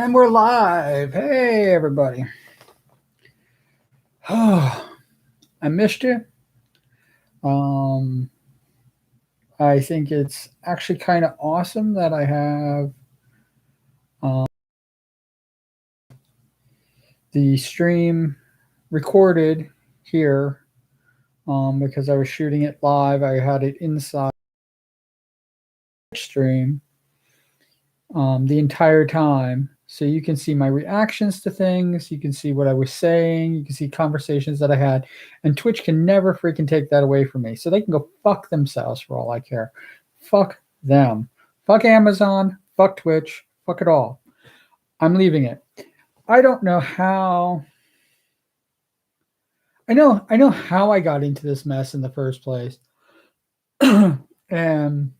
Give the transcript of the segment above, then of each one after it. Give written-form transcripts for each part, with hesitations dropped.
And we're live. Hey, everybody. Oh, I missed you. Um, I think it's actually kind of awesome that I have um, the stream recorded here because I was shooting it live. I had it inside stream the entire time. So you can see my reactions to things. You can see what I was saying. You can see conversations that I had. And Twitch can never freaking take that away from me. So they can go fuck themselves for all I care. Fuck them. Fuck Amazon. Fuck Twitch. Fuck it all. I'm leaving it. I don't know how. I know how I got into this mess in the first place. And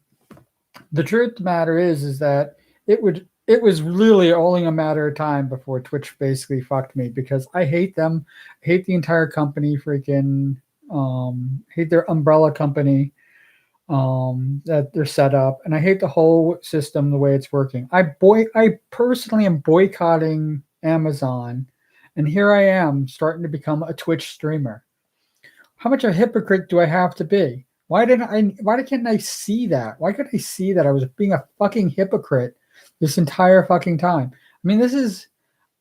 the truth of the matter is that it was really only a matter of time before Twitch basically fucked me because I hate them. I hate the entire company, freaking hate their umbrella company that they're set up, and I hate the whole system the way it's working. I personally am boycotting Amazon, and here I am starting to become a Twitch streamer. How much of a hypocrite do I have to be? Why can't I see that? Why couldn't I see that I was being a fucking hypocrite this entire fucking time? I mean,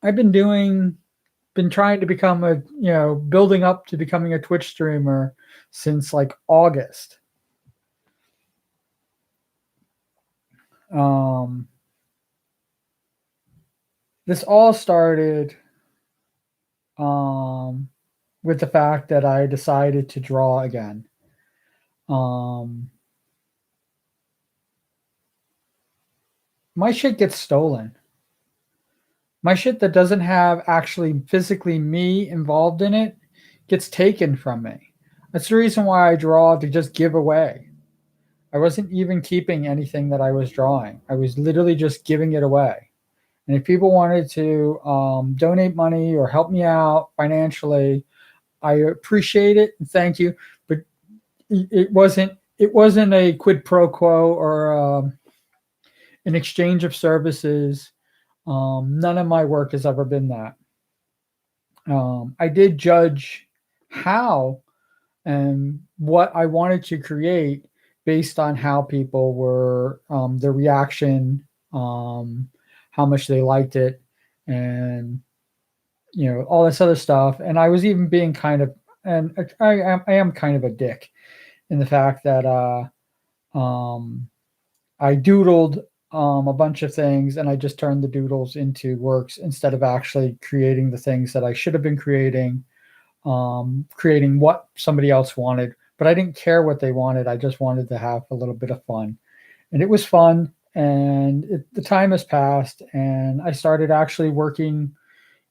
I've been trying to become building up to becoming a Twitch streamer since like August. This all started with the fact that I decided to draw again. My shit gets stolen. My shit that doesn't have actually physically me involved in it gets taken from me. That's the reason why I draw to just give away. I wasn't even keeping anything that I was drawing. I was literally just giving it away. And if people wanted to donate money or help me out financially, I appreciate it and thank you. But it wasn't a quid pro quo or an exchange of services. None of my work has ever been that. I did judge how and what I wanted to create based on how people were, their reaction, how much they liked it, and all this other stuff. And I was even being kind of, and I am kind of a dick in the fact that I doodled a bunch of things and I just turned the doodles into works instead of actually creating the things that I should have been creating, creating what somebody else wanted. But I didn't care what they wanted. I just wanted to have a little bit of fun. And it was fun. And the time has passed and I started actually working,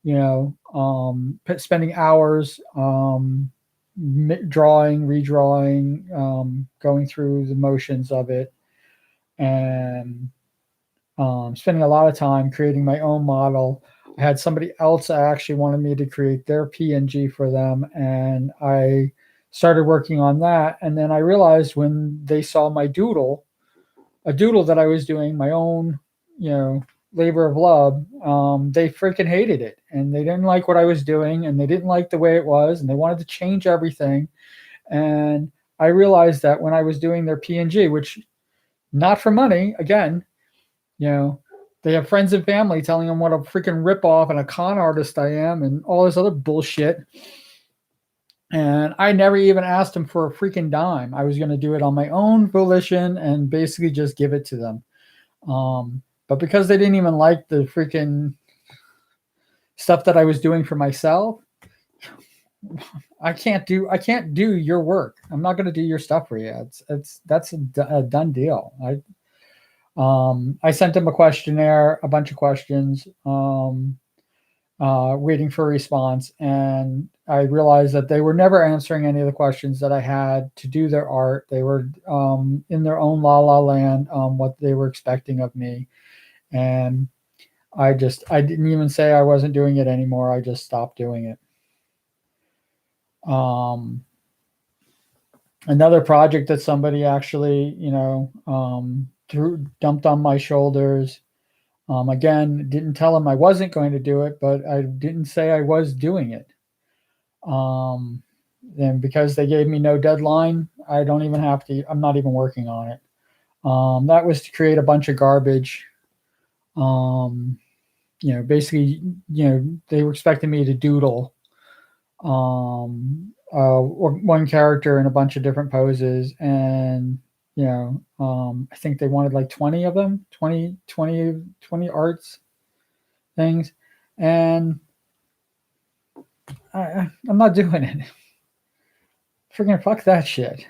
spending hours drawing, redrawing, going through the motions of it, and spending a lot of time creating my own model. I had somebody else that actually wanted me to create their PNG for them, and I started working on that. And then I realized when they saw my doodle, a doodle that I was doing, my own, labor of love, they freaking hated it, and they didn't like what I was doing, and they didn't like the way it was, and they wanted to change everything. And I realized that when I was doing their PNG, which not for money, again, they have friends and family telling them what a freaking ripoff and a con artist I am and all this other bullshit. And I never even asked them for a freaking dime. I was going to do it on my own volition and basically just give it to them. But because they didn't even like the freaking stuff that I was doing for myself, I can't do your work. I'm not going to do your stuff for you. That's a done deal. I sent them a questionnaire, a bunch of questions, waiting for a response, and I realized that they were never answering any of the questions that I had to do their art. They were in their own la la land, what they were expecting of me, and I didn't even say I wasn't doing it anymore. I just stopped doing it. Another project that somebody actually, dumped on my shoulders, Again, didn't tell them I wasn't going to do it, but I didn't say I was doing it. And because they gave me no deadline, I don't even have to. I'm not even working on it. That was to create a bunch of garbage. Um, Basically, they were expecting me to doodle one character in a bunch of different poses, and I think they wanted like 20 of them, 20 arts things, and I'm not doing it. Freaking fuck that shit.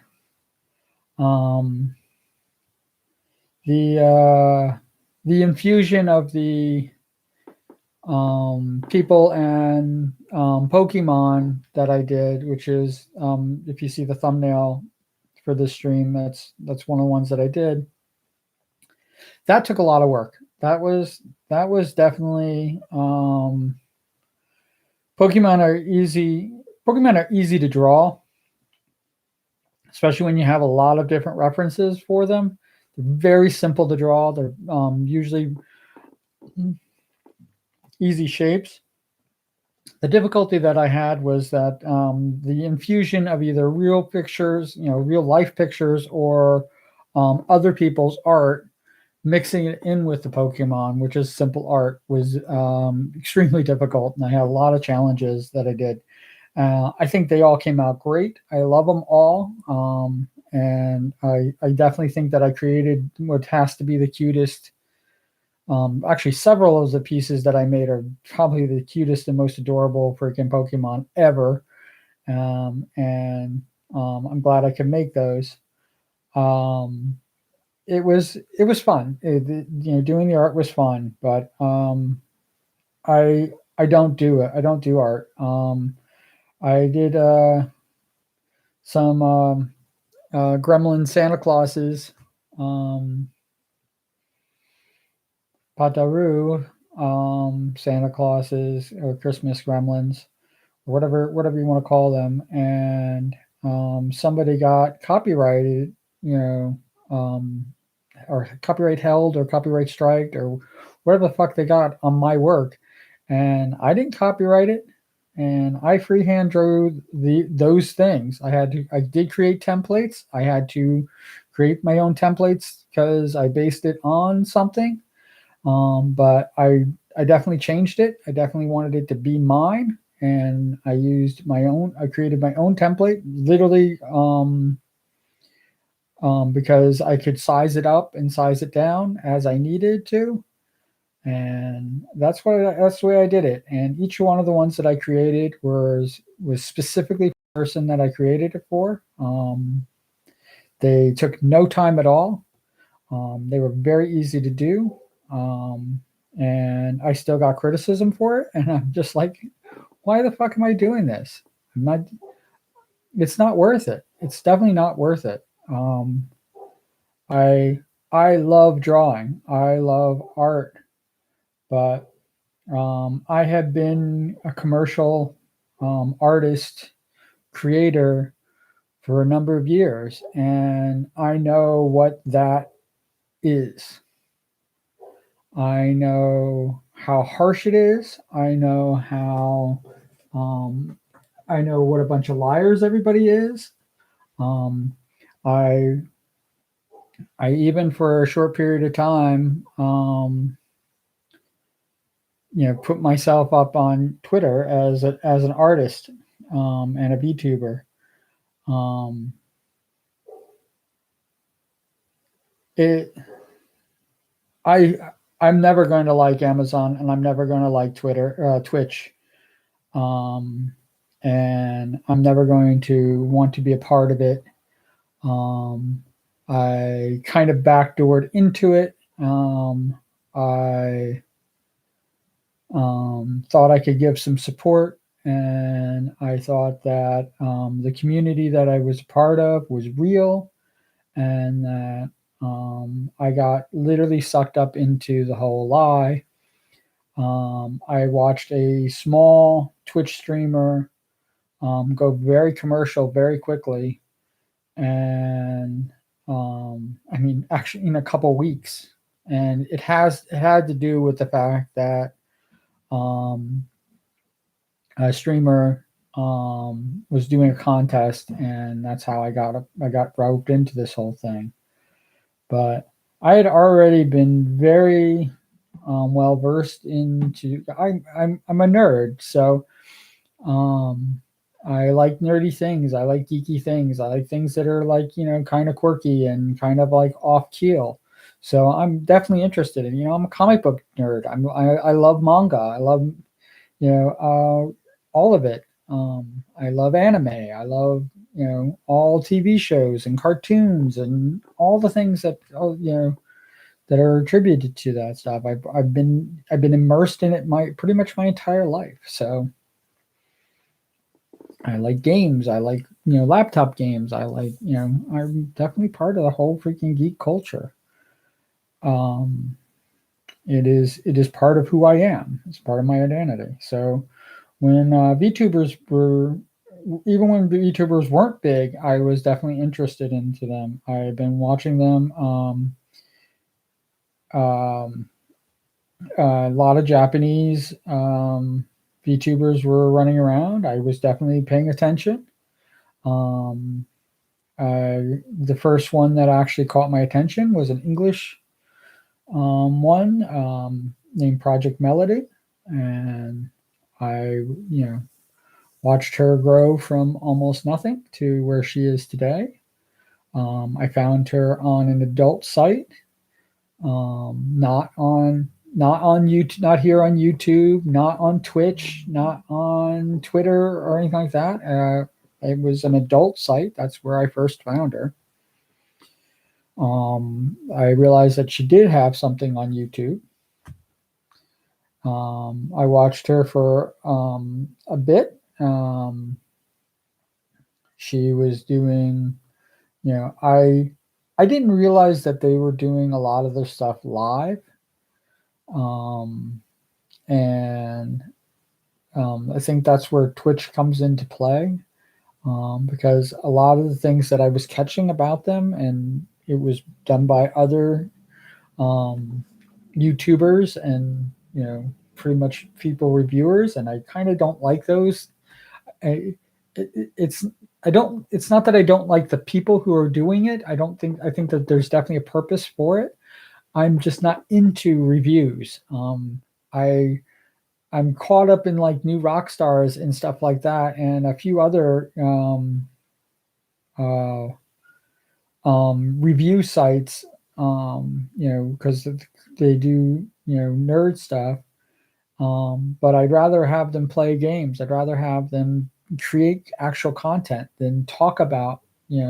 Um, the infusion of the people and Pokemon that I did, which is if you see the thumbnail for this stream, that's one of the ones that I did. That took a lot of work. That was definitely Pokemon are easy. Pokemon are easy to draw, especially when you have a lot of different references for them. They're very simple to draw. They're usually easy shapes. The difficulty that I had was that the infusion of either real pictures, real life pictures, or other people's art, mixing it in with the Pokemon, which is simple art, was extremely difficult, and I had a lot of challenges that I did. I think they all came out great. I love them all, and I definitely think that I created what has to be the cutest. Actually, several of the pieces that I made are probably the cutest and most adorable freaking Pokemon ever, and I'm glad I could make those. Um, it was fun. Doing the art was fun, but I don't do it. I don't do art. I did some Gremlin Santa Clauses, um, Pataru, Santa Clauses or Christmas Gremlins, or whatever you want to call them, and somebody got copyrighted, um, or copyright held or copyright striked or whatever the fuck they got on my work, and I didn't copyright it, and I freehand drew those things. I did create templates. I had to create my own templates because I based it on something. But I definitely changed it. I definitely wanted it to be mine, and I used my own. I created my own template, literally, because I could size it up and size it down as I needed to, and that's the way I did it. And each one of the ones that I created was specifically for the person that I created it for. They took no time at all. They were very easy to do, um, and I still got criticism for it. And I'm just like, why the fuck am I doing this? I'm not. It's not worth it. It's definitely not worth it. I I love drawing. I love art, but I have been a commercial artist creator for a number of years, and I know what that is. I know how harsh it is. Um, I know what a bunch of liars everybody is. Um, I I even for a short period of time, put myself up on Twitter as an artist and a VTuber. Um, it I I'm never going to like Amazon, and I'm never going to like Twitch, um, and I'm never going to want to be a part of it. Um, I kind of backdoored into it. I thought I could give some support, and I thought that the community that I was a part of was real, and that I got literally sucked up into the whole lie. I watched a small Twitch streamer go very commercial very quickly, and I mean, actually, in a couple weeks. and it had to do with the fact that um, a streamer was doing a contest, and that's how I got roped into this whole thing. But I had already been very well versed into. I'm a nerd, so um, I like nerdy things. I like geeky things. I like things that are like, kind of quirky and kind of like off keel. So I'm definitely interested in. I'm a comic book nerd. I love manga. I love all of it. I love anime. I love all TV shows and cartoons and all the things that that are attributed to that stuff. I've been immersed in it my pretty much my entire life. So I like games. I like laptop games. I like I'm definitely part of the whole freaking geek culture. Um, it is part of who I am. It's part of my identity. So when VTubers were even when VTubers weren't big, I was definitely interested into them. I've been watching them. Um, a lot of Japanese VTubers were running around. I was definitely paying attention. Um, the first one that actually caught my attention was an English one named Project Melody, and I, watched her grow from almost nothing to where she is today. I found her on an adult site, not on YouTube, not here on YouTube, not on Twitch, not on Twitter or anything like that. It was an adult site. That's where I first found her. I realized that she did have something on YouTube. I watched her for a bit. She was doing, I didn't realize that they were doing a lot of their stuff live. Um, and I think that's where Twitch comes into play, because a lot of the things that I was catching about them, and it was done by other YouTubers and pretty much people reviewers, and I kind of don't like those. I, it's I don't. It's not that I don't like the people who are doing it. I think that there's definitely a purpose for it. I'm just not into reviews. I I'm caught up in like new rock stars and stuff like that, and a few other uh, review sites. Because they do nerd stuff. But I'd rather have them play games. I'd rather have them create actual content than talk about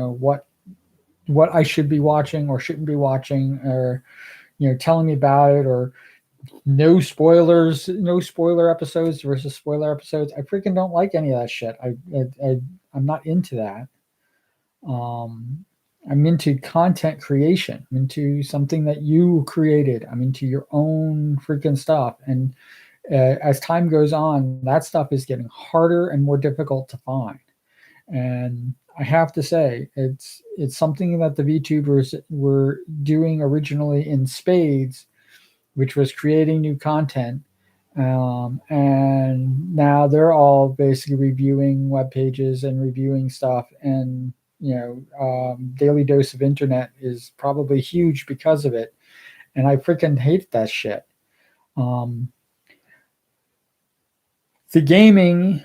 what I should be watching or shouldn't be watching, or telling me about it, or no spoilers, no spoiler episodes versus spoiler episodes. I freaking don't like any of that shit. I'm not into that. Um, I'm into content creation. I'm into something that you created. I'm into your own freaking stuff. And as time goes on, that stuff is getting harder and more difficult to find. And I have to say, it's something that the VTubers were doing originally in spades, which was creating new content. And now they're all basically reviewing web pages and reviewing stuff. And Daily Dose of Internet is probably huge because of it. And I freaking hate that shit. Um, the gaming,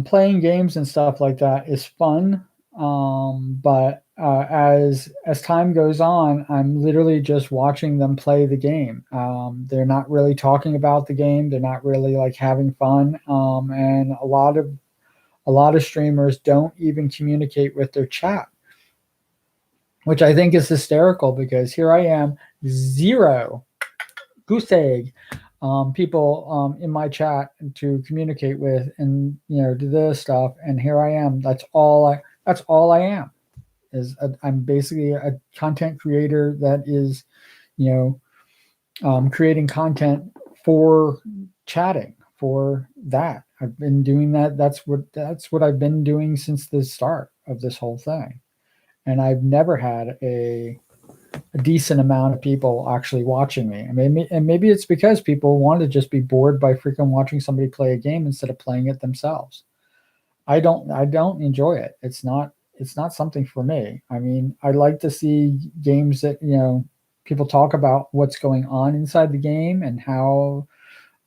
playing games and stuff like that is fun. But as time goes on, I'm literally just watching them play the game. They're not really talking about the game. They're not really like having fun. And a lot of streamers don't even communicate with their chat, which I think is hysterical because here I am, zero goose egg people in my chat to communicate with, and do this stuff, and here I am. That's all I am. I'm basically a content creator that is creating content for chatting, for that. I've been doing that. That's what I've been doing since the start of this whole thing. And I've never had a decent amount of people actually watching me. And maybe it's because people want to just be bored by freaking watching somebody play a game instead of playing it themselves. I don't enjoy it. It's not something for me. I mean, I like to see games that, people talk about what's going on inside the game and how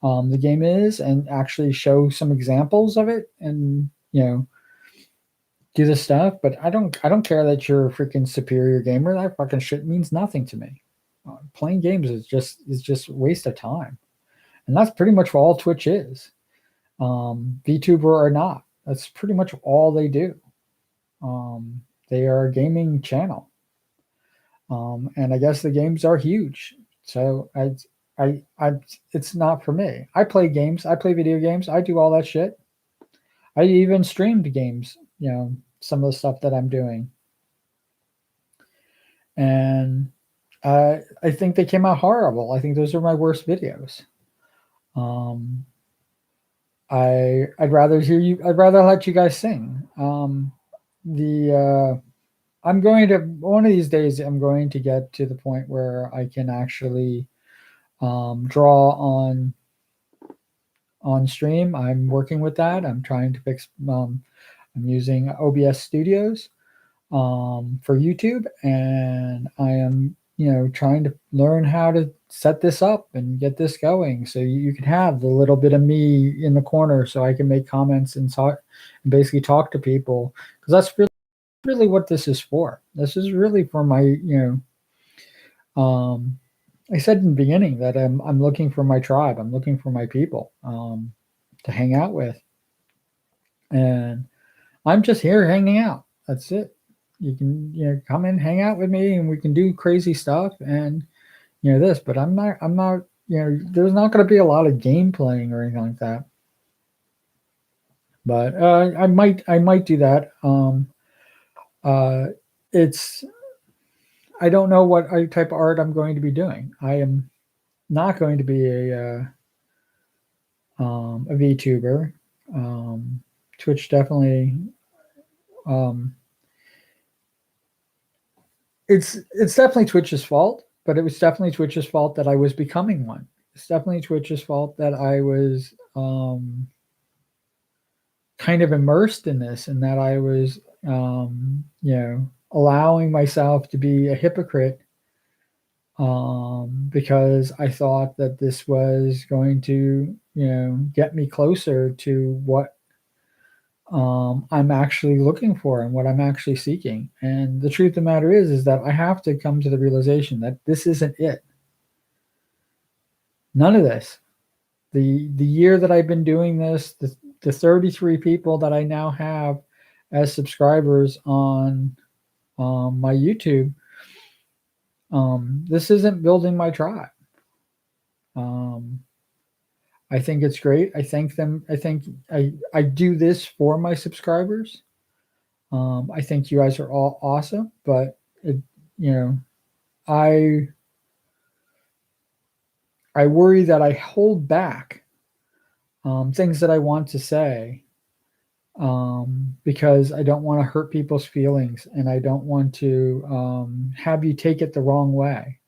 the game is, and actually show some examples of it, and do the stuff. But I don't care that you're a freaking superior gamer. That fucking shit means nothing to me. Playing games is just a waste of time, and that's pretty much what all Twitch is. VTuber or not, that's pretty much all they do. They are a gaming channel, and I guess the games are huge. So it's not for me. I play games. I play video games. I do all that shit. I even streamed games. Some of the stuff that I'm doing, and I think they came out horrible. I think those are my worst videos. Um, I'd rather hear you. I'd rather let you guys sing. The I'm going to one of these days. I'm going to get to the point where I can actually draw on stream. I'm working with that. I'm trying to fix. I'm using OBS Studios for YouTube, and I am trying to learn how to set this up and get this going, so you can have the little bit of me in the corner, so I can make comments and talk, and basically talk to people, because that's really what this is for. This is really for my um, I said in the beginning that I'm looking for my tribe. I'm looking for my people to hang out with, and I'm just here hanging out. That's it. You can come in, hang out with me, and we can do crazy stuff and this. But I'm not. There's not going to be a lot of game playing or anything like that. But I might do that. Uh, it's I don't know what type of art I'm going to be doing. I am not going to be a VTuber. Twitch definitely. Um, it's definitely Twitch's fault, but it was definitely Twitch's fault that I was becoming one. It's definitely Twitch's fault that I was kind of immersed in this, and that I was allowing myself to be a hypocrite because I thought that this was going to get me closer to what I'm actually looking for and what I'm actually seeking. And the truth of the matter is that I have to come to the realization that this isn't it. None of this. The year that I've been doing this, the 33 people that I now have as subscribers on my YouTube, this isn't building my tribe. I think it's great. I thank them. I do this for my subscribers. I think you guys are all awesome, but it, you know, I I worry that I hold back things that I want to say because I don't want to hurt people's feelings, and I don't want to have you take it the wrong way.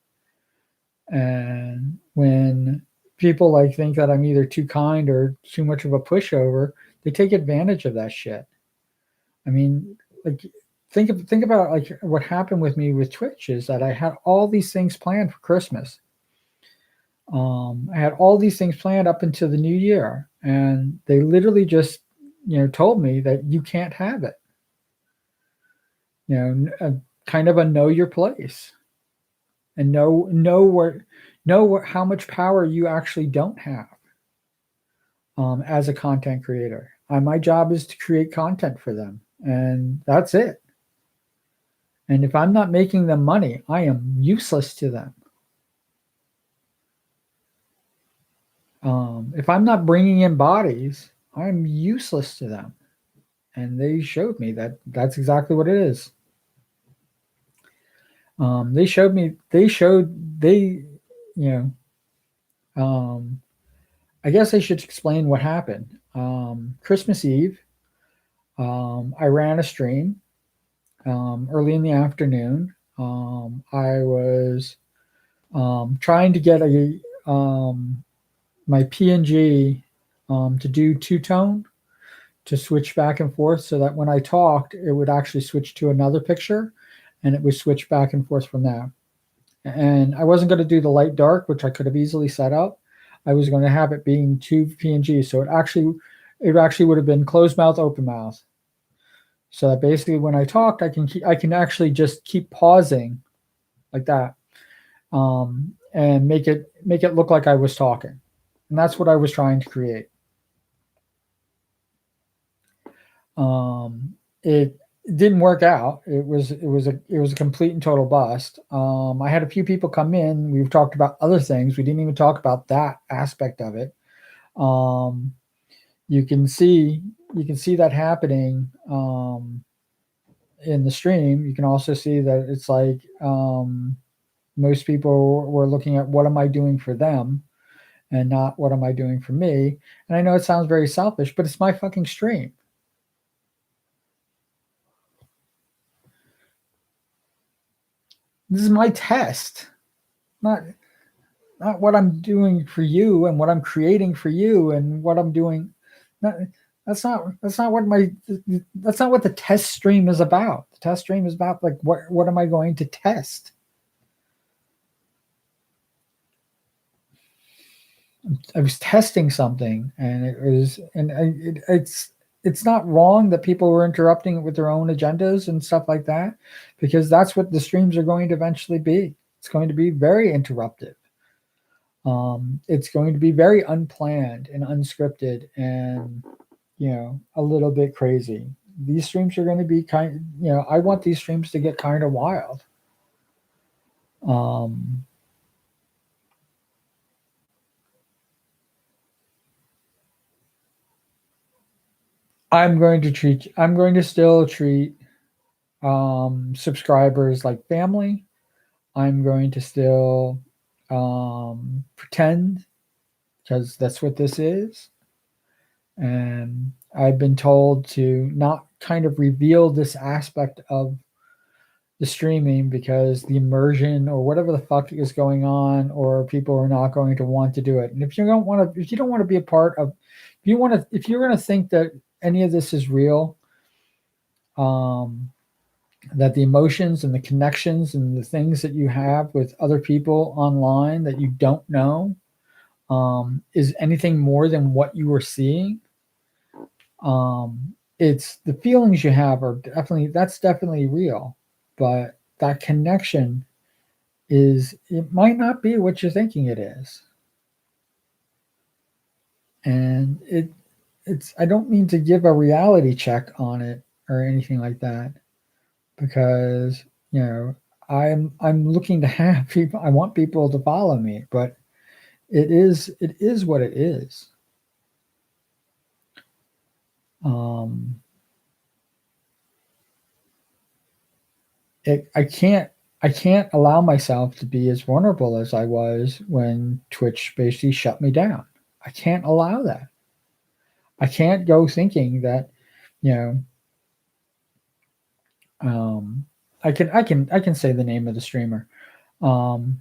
And when people think that I'm either too kind or too much of a pushover, they take advantage of that shit. I mean, like think about what happened with me with Twitch is that I had all these things planned for Christmas. I had all these things planned up until the new year, and they literally just told me that you can't have it. Kind of a know your place, and know how much power you actually don't have as a content creator. My job is to create content for them, and that's it. And if I'm not making them money, I am useless to them. If I'm not bringing in bodies, I'm useless to them. And they showed me that that's exactly what it is. They showed me, you know, I guess I should explain what happened. Christmas Eve, I ran a stream early in the afternoon. I was trying to get my PNG to do two-tone, to switch back and forth, so that when I talked, it would actually switch to another picture and it would switch back and forth from there. And I wasn't going to do the light dark, which I could have easily set up. I was going to have it being two PNGs. So it actually would have been closed mouth, open mouth. So that basically when I talked, I can actually just keep pausing like that, and make it look like I was talking. And that's what I was trying to create. It didn't work out. It was a complete and total bust. I had a few people come in. We've talked about other things. We didn't even talk about that aspect of it. Um, you can see that happening in the stream. You can also see that it's like most people were looking at what am I doing for them and not what am I doing for me. And I know it sounds very selfish, but it's my fucking stream. This is my test, not what I'm doing for you and what I'm creating for you and what I'm doing. Not, that's not what the test stream is about. The test stream is about like what am I going to test? I was testing something, and it's not wrong that people were interrupting it with their own agendas and stuff like that, because that's what the streams are going to eventually be. It's going to be very interruptive. It's going to be very unplanned and unscripted, and a little bit crazy. These streams are going to be I want these streams to get kind of wild. I'm going to still treat subscribers like family. I'm going to still pretend, because that's what this is. And I've been told to not kind of reveal this aspect of the streaming, because the immersion or whatever the fuck is going on, or people are not going to want to do it. And if you don't want to be a part of, if you're going to think that any of this is real, that the emotions and the connections and the things that you have with other people online that you don't know is anything more than what you are seeing, it's the feelings you have are definitely real, but that connection it might not be what you're thinking it is. And it's I don't mean to give a reality check on it or anything like that, because I'm looking to have people. I want people to follow me, but it is what it is. I can't allow myself to be as vulnerable as I was when Twitch basically shut me down. I can't allow that. I can't go thinking that, you know, I can say the name of the streamer. Mayuni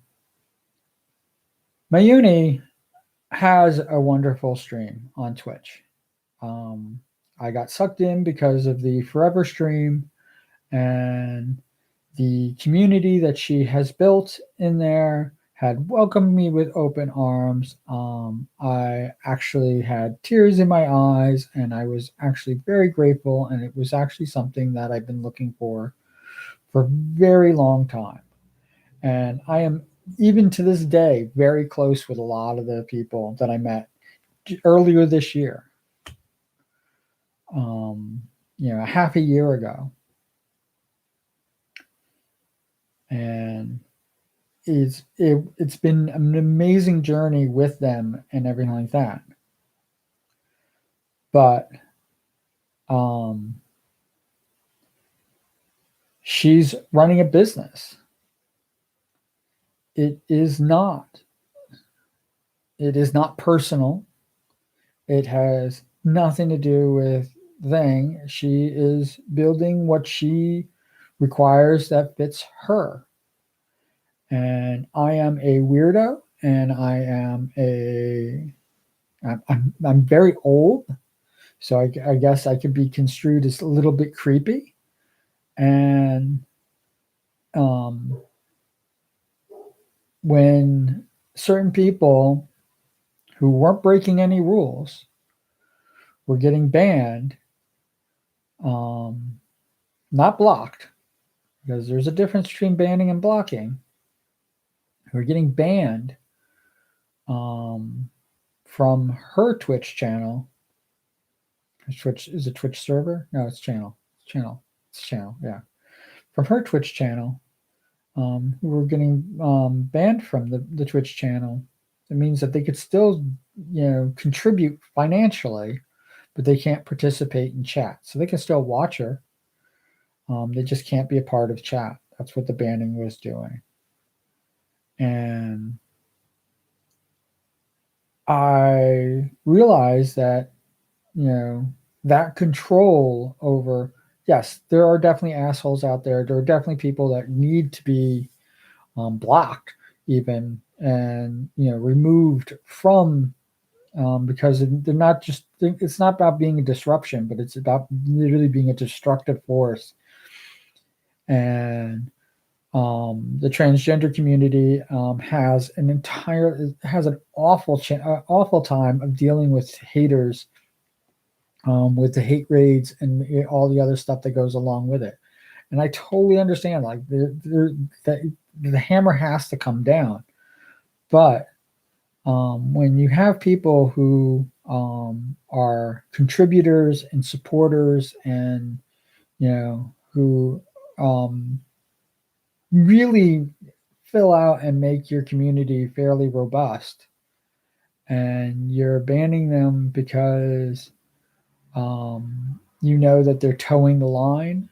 has a wonderful stream on Twitch. I got sucked in because of the Forever stream and the community that she has built in there had welcomed me with open arms. I actually had tears in my eyes, and I was actually very grateful. And it was actually something that I've been looking for a very long time. And I am, even to this day, very close with a lot of the people that I met earlier this year. Half a year ago. And it's been an amazing journey with them and everything like that. But she's running a business. It is not personal. It has nothing to do with thing. She is building what she requires that fits her. And I am a weirdo, and I'm very old, so I guess I could be construed as a little bit creepy. And um, when certain people who weren't breaking any rules were getting banned, um, not blocked, because there's a difference between banning and blocking, who are getting banned um, from her Twitch channel. Twitch is a Twitch server? No, it's channel. It's channel. It's channel. Yeah, from her Twitch channel, who were getting banned from the Twitch channel. It means that they could still, contribute financially, but they can't participate in chat. So they can still watch her. They just can't be a part of chat. That's what the banning was doing. And I realized that, that control over, yes, there are definitely assholes out there. There are definitely people that need to be blocked even, and, removed from, because they're not just, it's not about being a disruption, but it's about literally being a destructive force. And the transgender community has an awful time of dealing with haters, with the hate raids and all the other stuff that goes along with it. And I totally understand, like, the hammer has to come down. But when you have people who are contributors and supporters, and who really fill out and make your community fairly robust, and you're banning them because that they're towing the line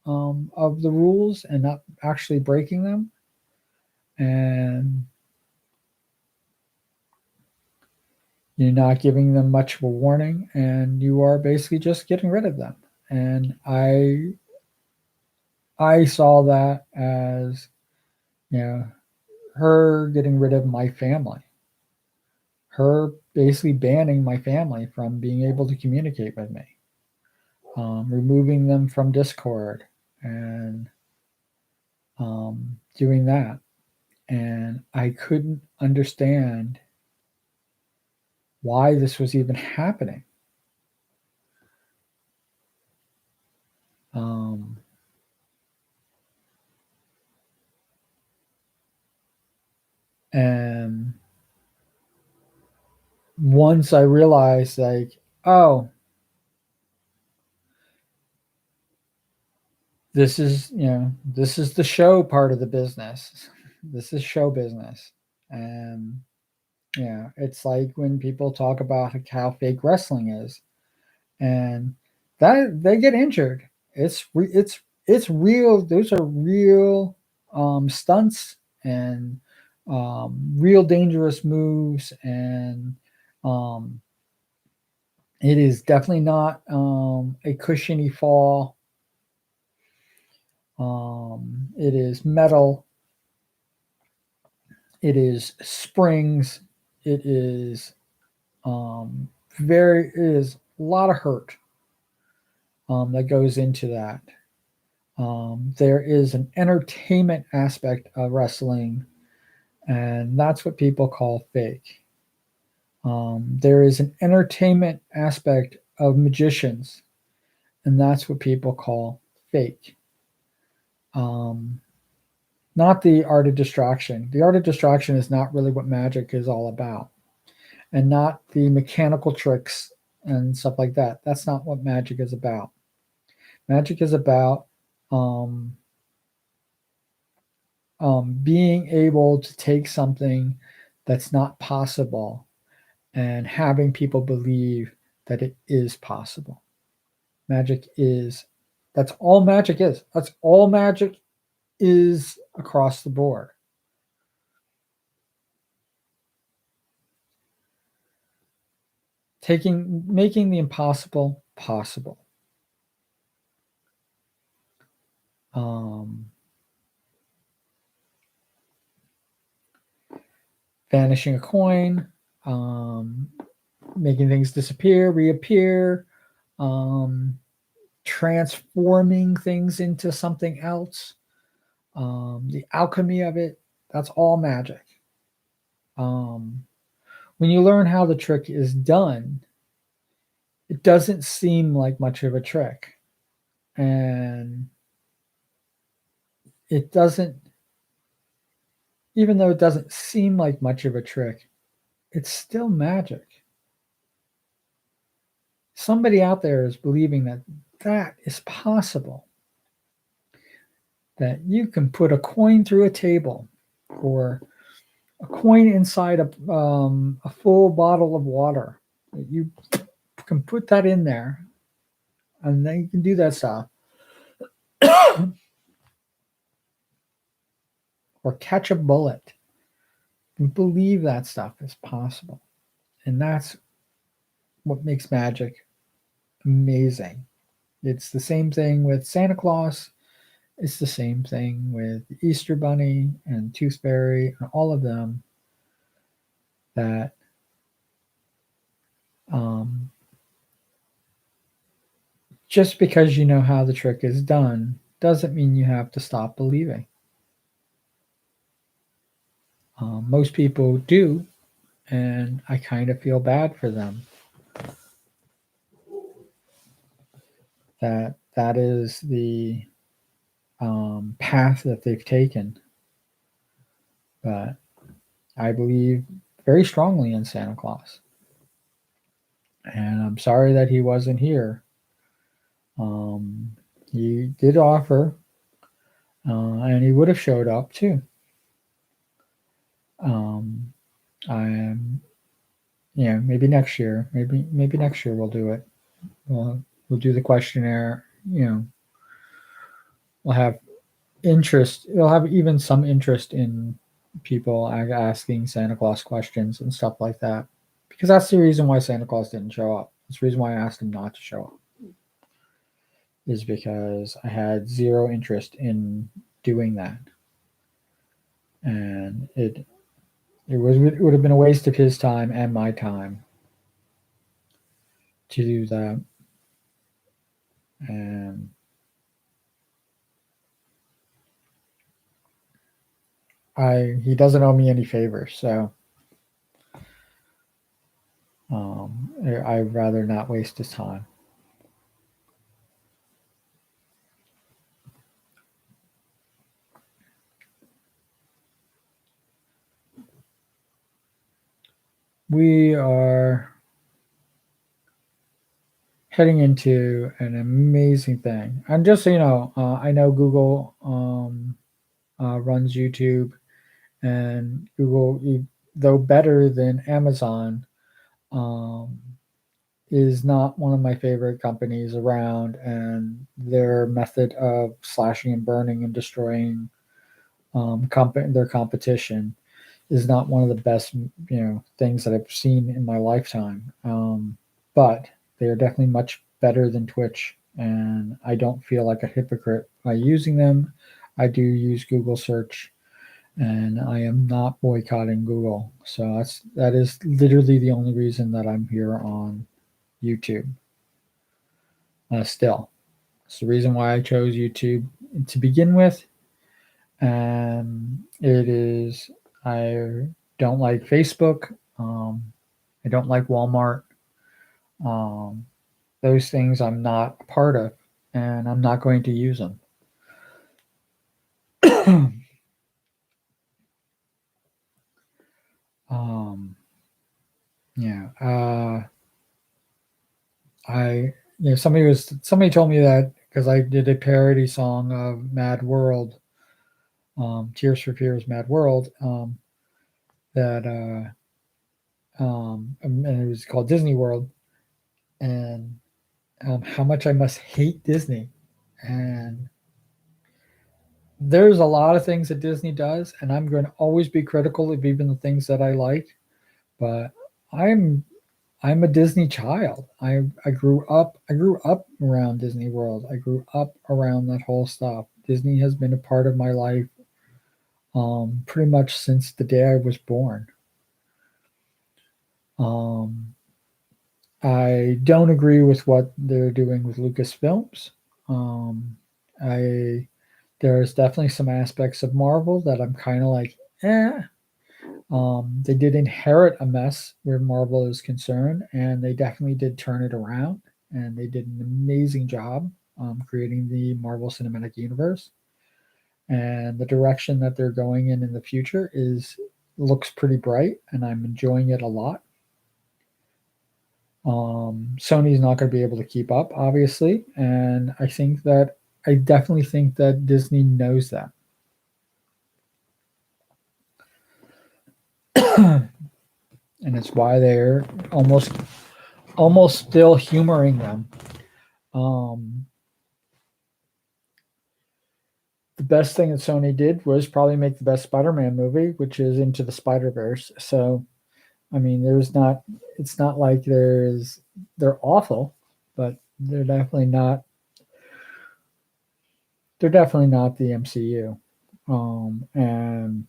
of the rules and not actually breaking them, and you're not giving them much of a warning, and you are basically just getting rid of them. And I saw that as, her getting rid of my family, her basically banning my family from being able to communicate with me, removing them from Discord, and doing that. And I couldn't understand why this was even happening. Um, and once I realized, like, oh, this is the show part of the business. This is show business. And it's like when people talk about how fake wrestling is, and that they get injured. It's real. Those are real stunts, and real dangerous moves, and um, it is definitely not a cushiony fall. It is metal. It is springs. It is it is a lot of hurt that goes into that. There is an entertainment aspect of wrestling, and that's what people call fake. There is an entertainment aspect of magicians, and that's what people call fake. Not the art of distraction. The art of distraction is not really what magic is all about, and not the mechanical tricks and stuff like that. That's not what magic is about. Magic is about um, being able to take something that's not possible and having people believe that it is possible. Magic is, that's all magic is. That's all magic is across the board. Making the impossible possible. vanishing a coin, making things disappear, reappear, transforming things into something else, the alchemy of it, that's all magic. When you learn how the trick is done, it doesn't seem like much of a trick. And it doesn't, even though it doesn't seem like much of a trick, it's still magic. Somebody out there is believing that that is possible. That you can put a coin through a table or a coin inside a full bottle of water. That you can put that in there and then you can do that stuff. Or catch a bullet. And believe that stuff is possible. And that's what makes magic amazing. It's the same thing with Santa Claus. It's the same thing with the Easter Bunny and Tooth Fairy and all of them. That just because you know how the trick is done doesn't mean you have to stop believing. Most people do, and I kind of feel bad for them. That is the path that they've taken. But I believe very strongly in Santa Claus. And I'm sorry that he wasn't here. He did offer, and he would have showed up too. Maybe next year. Maybe next year we'll do it. We'll do the questionnaire. We'll have interest. We'll have even some interest in people asking Santa Claus questions and stuff like that. Because that's the reason why Santa Claus didn't show up. That's the reason why I asked him not to show up. Is because I had zero interest in doing that. And it would have been a waste of his time and my time to do that. And he doesn't owe me any favors, so I'd rather not waste his time. We are heading into an amazing thing. And just so you know, I know Google runs YouTube, and Google, though better than Amazon, is not one of my favorite companies around, and their method of slashing and burning and destroying their competition is not one of the best things that I've seen in my lifetime. But they are definitely much better than Twitch, and I don't feel like a hypocrite by using them. I do use Google search, and I am not boycotting Google. So that is literally the only reason that I'm here on YouTube. Still, it's the reason why I chose YouTube to begin with. And it is, I don't like Facebook. I don't like Walmart. Those things I'm not a part of, and I'm not going to use them. Somebody told me that because I did a parody song of Mad World, Tears for Fears, Mad World, and it was called Disney World, and how much I must hate Disney. And there's a lot of things that Disney does, and I'm going to always be critical of even the things that I like. But I'm a Disney child. I grew up around Disney World. I grew up around that whole stuff. Disney has been a part of my life pretty much since the day I was born. Um, I don't agree with what they're doing with Lucasfilms. Um, I There's definitely some aspects of Marvel that I'm kind of like, eh. They did inherit a mess where Marvel is concerned, and they definitely did turn it around, and they did an amazing job creating the Marvel Cinematic Universe. And the direction that they're going in the future is looks pretty bright, and I'm enjoying it a lot. Sony's not going to be able to keep up, obviously, and I definitely think that Disney knows that. And it's why they're almost still humoring them. Um, the best thing that Sony did was probably make the best Spider-Man movie, which is Into the Spider-Verse. So, I mean, it's not like they're awful, but they're definitely not the MCU. And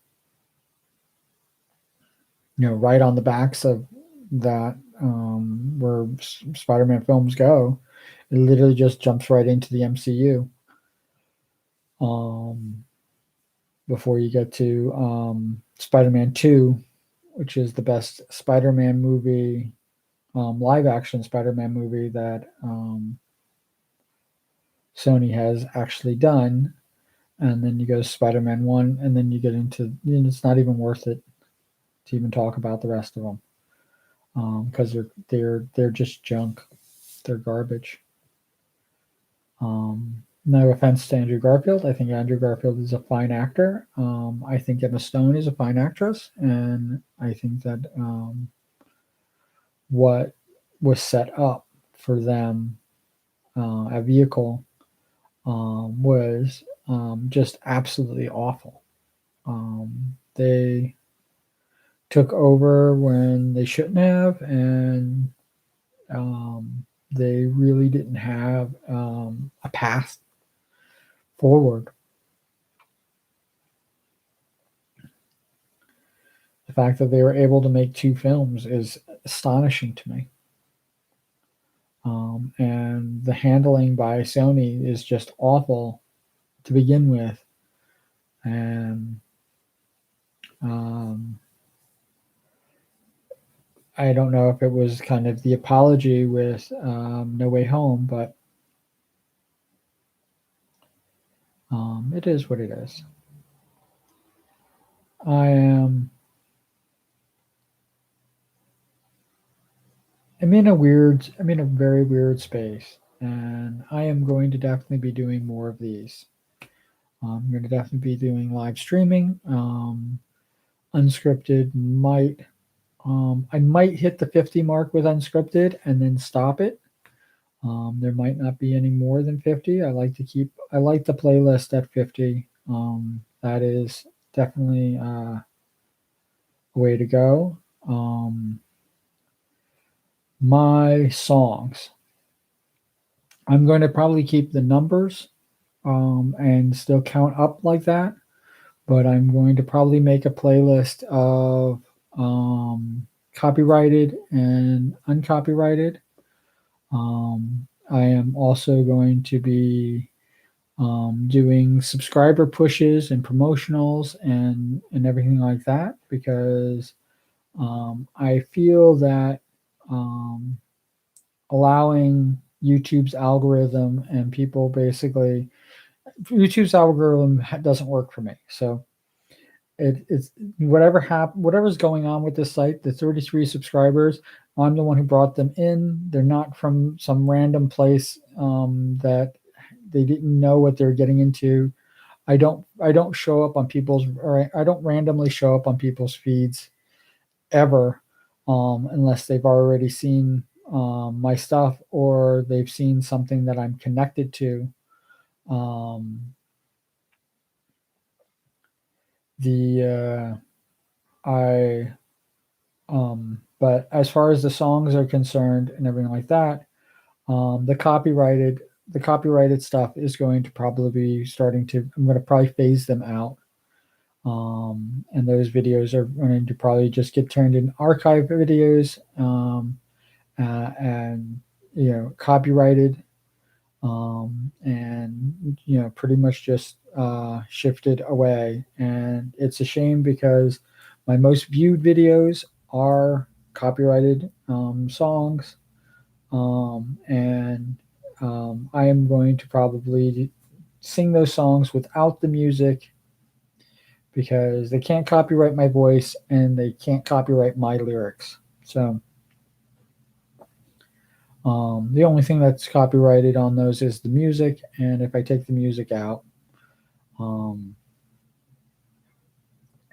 right on the backs of that, where Spider-Man films go, it literally just jumps right into the MCU. Um, Before you get to Spider-Man 2, which is the best Spider-Man movie, live action Spider-Man movie that Sony has actually done. And then you go to Spider-Man 1, and then you get into, it's not even worth it to even talk about the rest of them because they're just junk. They're garbage. No offense to Andrew Garfield. I think Andrew Garfield is a fine actor. I think Emma Stone is a fine actress, and I think that what was set up for them, a vehicle, was just absolutely awful. They took over when they shouldn't have, and they really didn't have a path forward. The fact that they were able to make two films is astonishing to me. And the handling by Sony is just awful to begin with. And I don't know if it was kind of the apology with No Way Home, but it is what it is. I'm I'm in a very weird space, and I am going to definitely be doing more of these. I'm going to definitely be doing live streaming. Unscripted might I might hit the 50 mark with unscripted and then stop it. There might not be any more than 50. I like the playlist at 50. That is definitely a way to go. My songs. I'm going to probably keep the numbers and still count up like that, but I'm going to probably make a playlist of copyrighted and uncopyrighted. I am also going to be doing subscriber pushes and promotionals and everything like that because I feel that um, allowing YouTube's algorithm and people basically YouTube's algorithm doesn't work for me. So it's whatever's going on with this site. The 33 subscribers, I'm the one who brought them in. They're not from some random place that they didn't know what they're getting into. I don't show up on people's or I don't randomly show up on people's feeds ever unless they've already seen my stuff or they've seen something that I'm connected to. Um, the I But as far as the songs are concerned and everything like that, the copyrighted the copyrighted stuff is going to probably be starting to. I'm going to probably phase them out. And those videos are going to probably just get turned in archive videos, and copyrighted, and pretty much just shifted away. And it's a shame because my most viewed videos are copyrighted songs, and I am going to probably sing those songs without the music because they can't copyright my voice and they can't copyright my lyrics. So the only thing that's copyrighted on those is the music, and if I take the music out, um,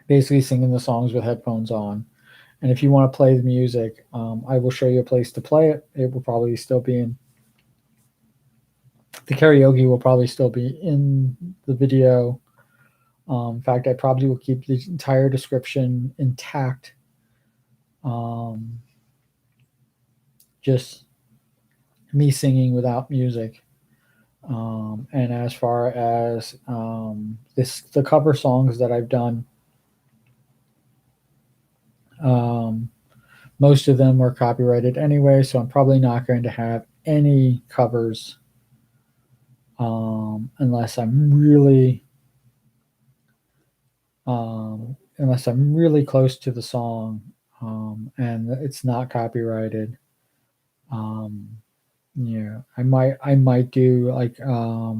basically singing the songs with headphones on. And if you want to play the music, I will show you a place to play it. It will probably still be in the karaoke will probably still be in the video. In fact, I probably will keep the entire description intact. Just me singing without music. And as far as the cover songs that I've done, most of them are copyrighted anyway, so I'm probably not going to have any covers unless I'm really close to the song, and it's not copyrighted. I might do like a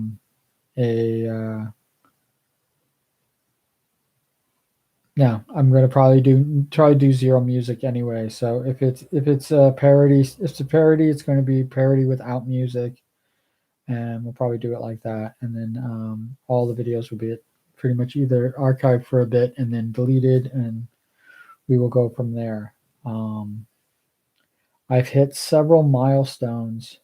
no, I'm gonna probably try to do zero music anyway. So if it's a parody, if it's a parody, it's going to be parody without music, and we'll probably do it like that. And then all the videos will be pretty much either archived for a bit and then deleted, and we will go from there. I've hit several milestones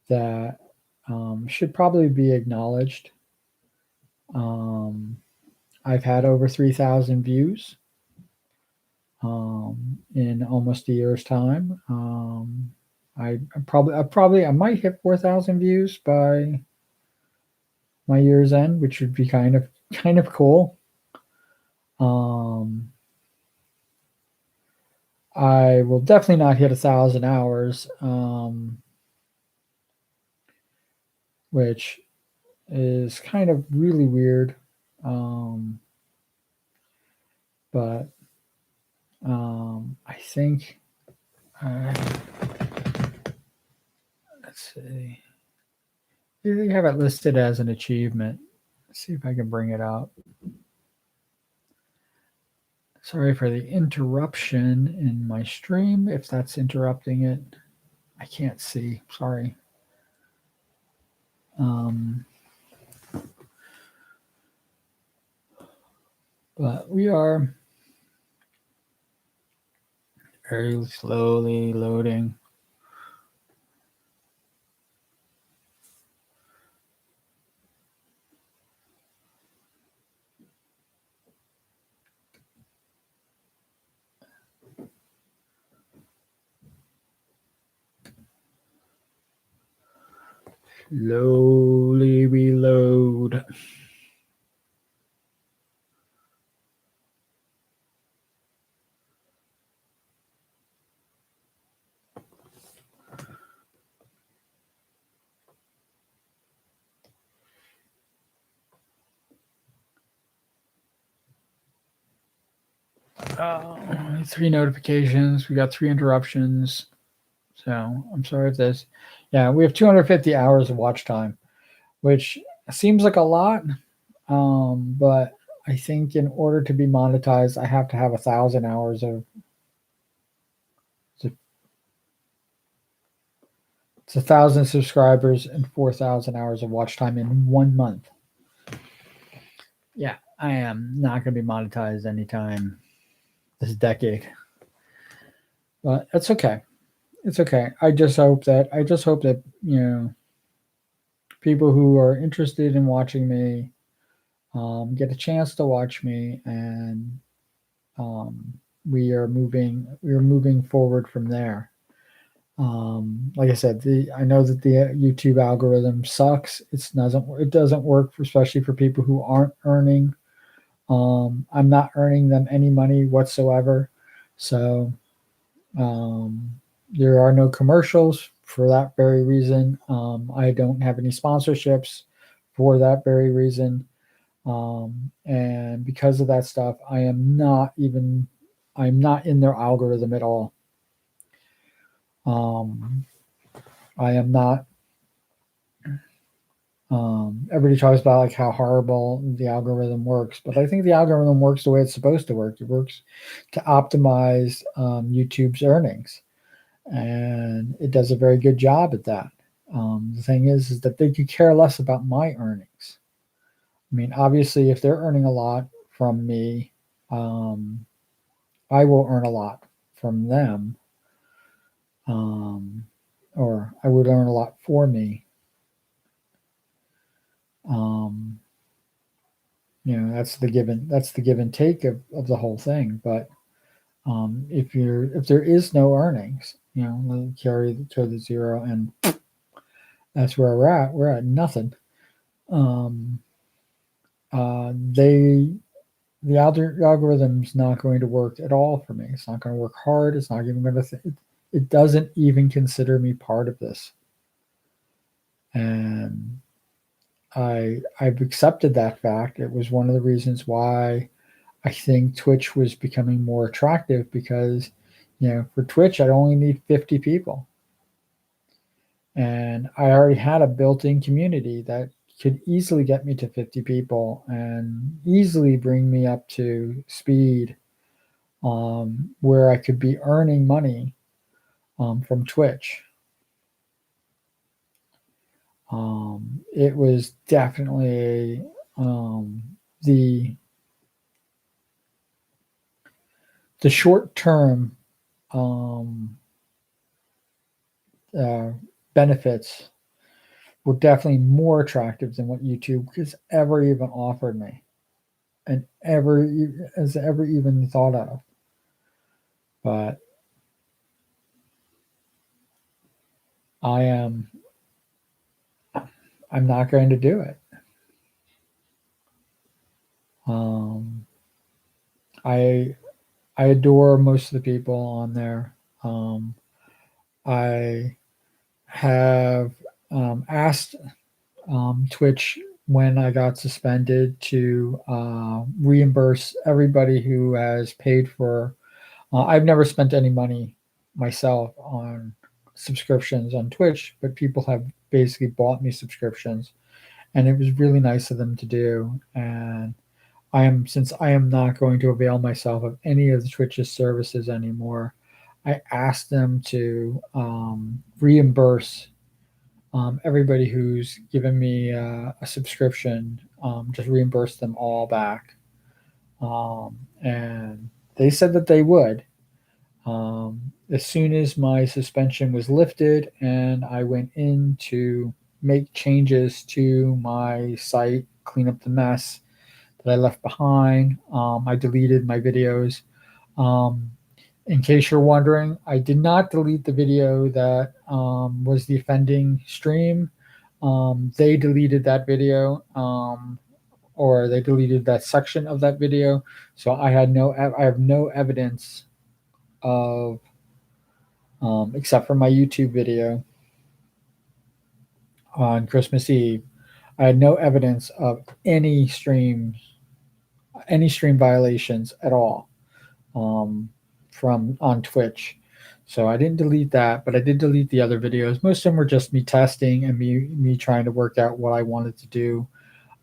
that should probably be acknowledged. I've had over 3,000 views in almost a year's time. I might hit 4,000 views by my year's end, which would be kind of cool. I will definitely not hit 1,000 hours, which is kind of really weird. But I think let's see. You have it listed as an achievement. Let's see if I can bring it up. Sorry for the interruption in my stream. If that's interrupting it, I can't see. Sorry. But we are very slowly loading. Slowly reload. Three notifications. We got 3 interruptions. So I'm sorry if this. Yeah, we have 250 hours of watch time, which seems like a lot. But I think in order to be monetized, I have to have 1,000 hours of. It's 1,000 subscribers and 4,000 hours of watch time in 1 month. Yeah, I am not going to be monetized anytime this decade, but that's okay. It's okay. I just hope that people who are interested in watching me get a chance to watch me, and um, we are moving forward from there. Like I said, I know that the YouTube algorithm sucks. It doesn't work, especially for people who aren't earning. I'm not earning them any money whatsoever, so um, there are no commercials for that very reason. I don't have any sponsorships for that very reason. And because of that stuff, I'm not in their algorithm at all. Um, I am not. Everybody talks about like how horrible the algorithm works, but I think the algorithm works the way it's supposed to work. It works to optimize YouTube's earnings, and it does a very good job at that. The thing is that they could care less about my earnings. I mean, obviously, if they're earning a lot from me, um, I will earn a lot from them, um, or I would earn a lot for me. Um, that's the give and take of the whole thing. But if there is no earnings, carry the zero, and that's where we're at. We're at nothing. Um, they the algorithm's not going to work at all for me. It's not going to work hard. It's not even going to. It doesn't even consider me part of this, and I've accepted that fact. It was one of the reasons why I think Twitch was becoming more attractive because, for Twitch, I only need 50 people. And I already had a built in community that could easily get me to 50 people and easily bring me up to speed where I could be earning money from Twitch. It was definitely the short term um, uh, benefits were definitely more attractive than what YouTube has ever even offered me and has ever even thought of. But I am I'm not going to do it. Um, I I adore most of the people on there. I have asked Twitch when I got suspended to reimburse everybody who has paid for. I've never spent any money myself on subscriptions on Twitch, but people have basically bought me subscriptions, and it was really nice of them to do. And since I am not going to avail myself of any of the Twitch's services anymore, I asked them to reimburse everybody who's given me a subscription, just reimburse them all back. And they said that they would. As soon as my suspension was lifted and I went in to make changes to my site, clean up the mess that I left behind, I deleted my videos. Um, in case you're wondering, I did not delete the video that was the offending stream. They deleted that video, or they deleted that section of that video. So I have no evidence of, except for my YouTube video on Christmas Eve. I had no evidence of any stream violations at all um, from on Twitch. So I didn't delete that, but I did delete the other videos. Most of them were just me testing and me trying to work out what I wanted to do.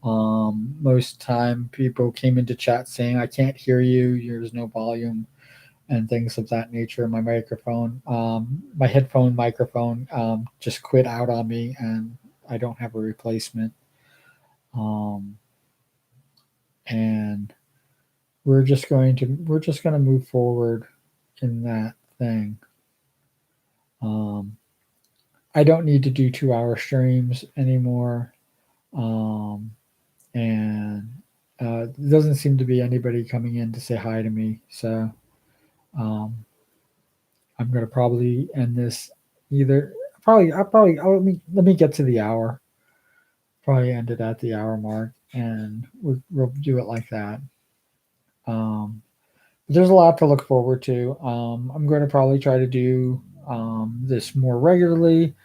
Most time people came into chat saying, "I can't hear you. There's no volume," and things of that nature. My headphone microphone just quit out on me, and I don't have a replacement. Um, and we're just going to move forward in that thing. Um, I don't need to do 2 hour streams anymore. Um, and there doesn't seem to be anybody coming in to say hi to me. So um, I'm going to probably end this, either let me get to the hour. Probably end it at the hour mark, and we'll do it like that. Um, there's a lot to look forward to. I'm going to probably try to do this more regularly.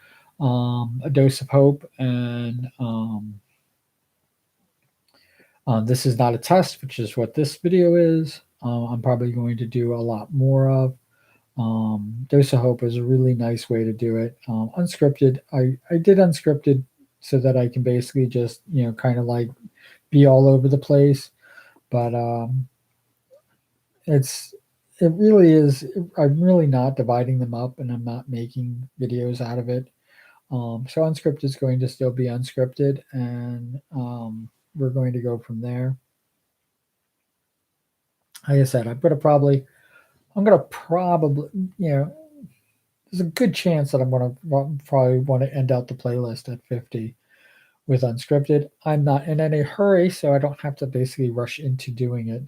A dose of hope, and this is not a test, which is what this video is. I'm probably going to do a lot more of. Dose of Hope is a really nice way to do it. Unscripted, I did unscripted so that I can basically just, kind of like be all over the place. But it's, it really is, I'm really not dividing them up and I'm not making videos out of it. So unscripted is going to still be unscripted and we're going to go from there. Like I said, I'm gonna probably, there's a good chance that I'm gonna probably want to end out the playlist at 50 with unscripted. I'm not in any hurry, so I don't have to basically rush into doing it.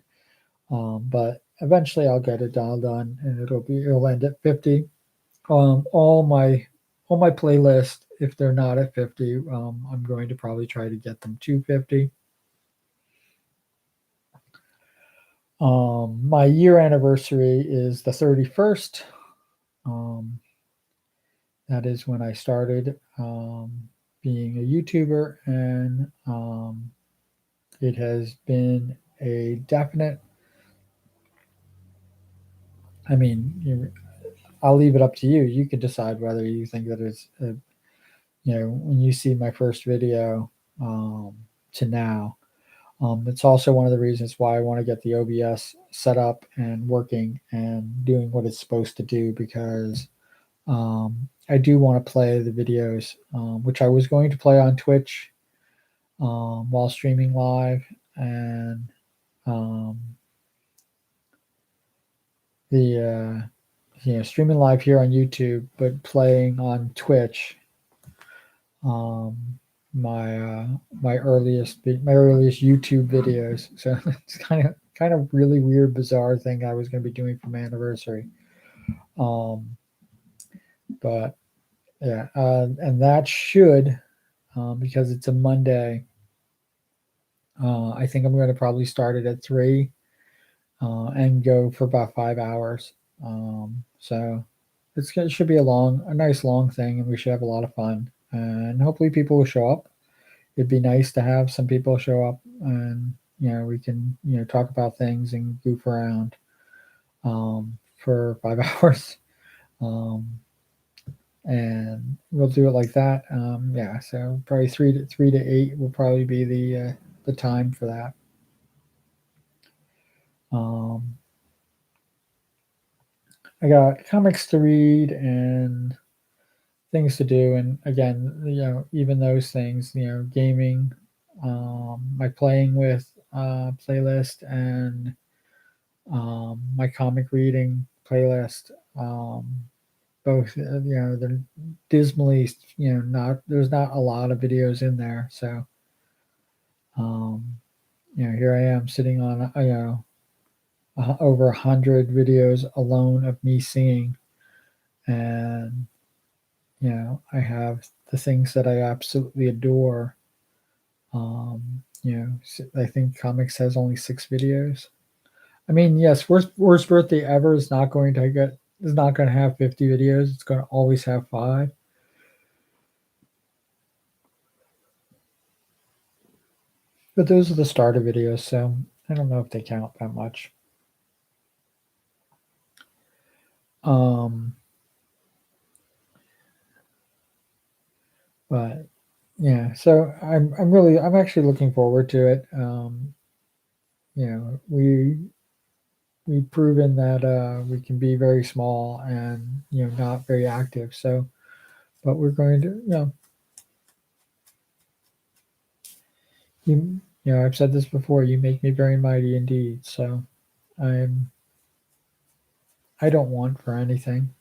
But eventually, I'll get it all done, and it'll end at 50. All my playlist, if they're not at 50, I'm going to probably try to get them to 50. My year anniversary is the 31st. That is when I started being a YouTuber, and it has been a definite. I mean, I'll leave it up to you. You can decide whether you think that it's, when you see my first video to now. It's also one of the reasons why I want to get the OBS set up and working and doing what it's supposed to do because I do want to play the videos, which I was going to play on Twitch while streaming live, and um, the streaming live here on YouTube, but playing on Twitch. Um, my earliest YouTube videos. So it's kind of really weird, bizarre thing I was going to be doing for my anniversary. But yeah, and that should, because it's a Monday. I think I'm going to probably start it at 3 and go for about 5 hours. So it should be a nice long thing, and we should have a lot of fun. And hopefully, people will show up. It'd be nice to have some people show up, and we can talk about things and goof around for 5 hours. And we'll do it like that. Yeah, so probably 3 to 8 will probably be the time for that. I got comics to read and things to do, and again, even those things, gaming, my playing with playlist, and my comic reading playlist. Both, they're dismally, not there's not a lot of videos in there, so here I am sitting on over 100 videos alone of me singing, and I have the things that I absolutely adore. I think comics has only 6 videos. I mean, yes, worst birthday ever is not going to have 50 videos. It's going to always have 5. But those are the starter videos, so I don't know if they count that much. But yeah, so I'm actually looking forward to it. We've proven that we can be very small and not very active. So, but we're going to I've said this before. You make me very mighty indeed. So, I don't want for anything.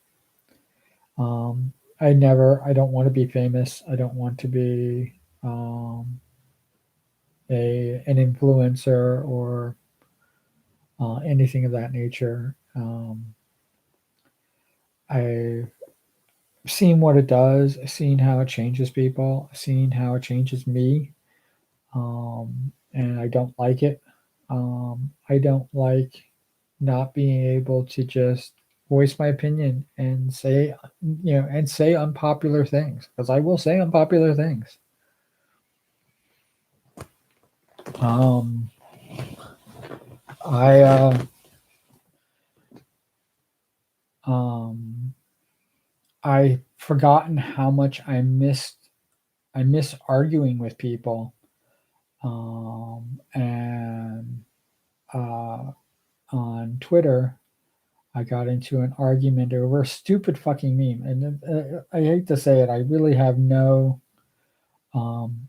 I don't want to be famous. I don't want to be an influencer or anything of that nature. I seen what it does, seen how it changes people, seen how it changes me, and I don't like it. I don't like not being able to just voice my opinion and say, and say unpopular things because I will say unpopular things. Um, I um, I forgotten how much I miss arguing with people, and uh, on Twitter I got into an argument over a stupid fucking meme, and I hate to say it, I really have no. Um,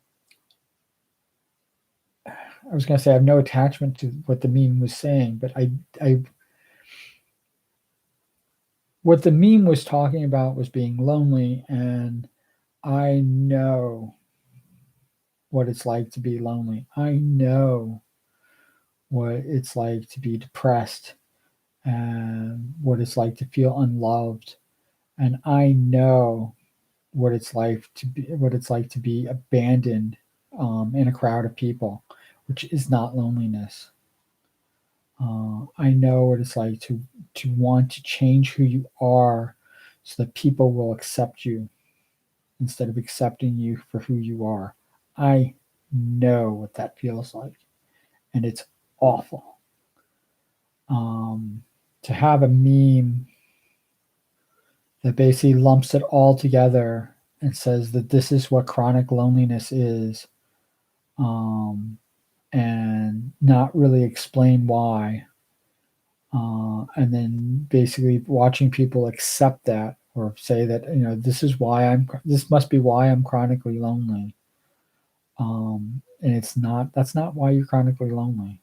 I was going to say I have no attachment to what the meme was saying, but I, what the meme was talking about was being lonely, and I know what it's like to be lonely. I know what it's like to be depressed, and what it's like to feel unloved, and I know what it's like to be abandoned in a crowd of people, which is not loneliness. I know what it's like to want to change who you are so that people will accept you instead of accepting you for who you are. I know what that feels like, and it's awful. Um, to have a meme that basically lumps it all together and says that this is what chronic loneliness is, um, and not really explain why. And then basically watching people accept that or say that, this must be why I'm chronically lonely. And that's not why you're chronically lonely.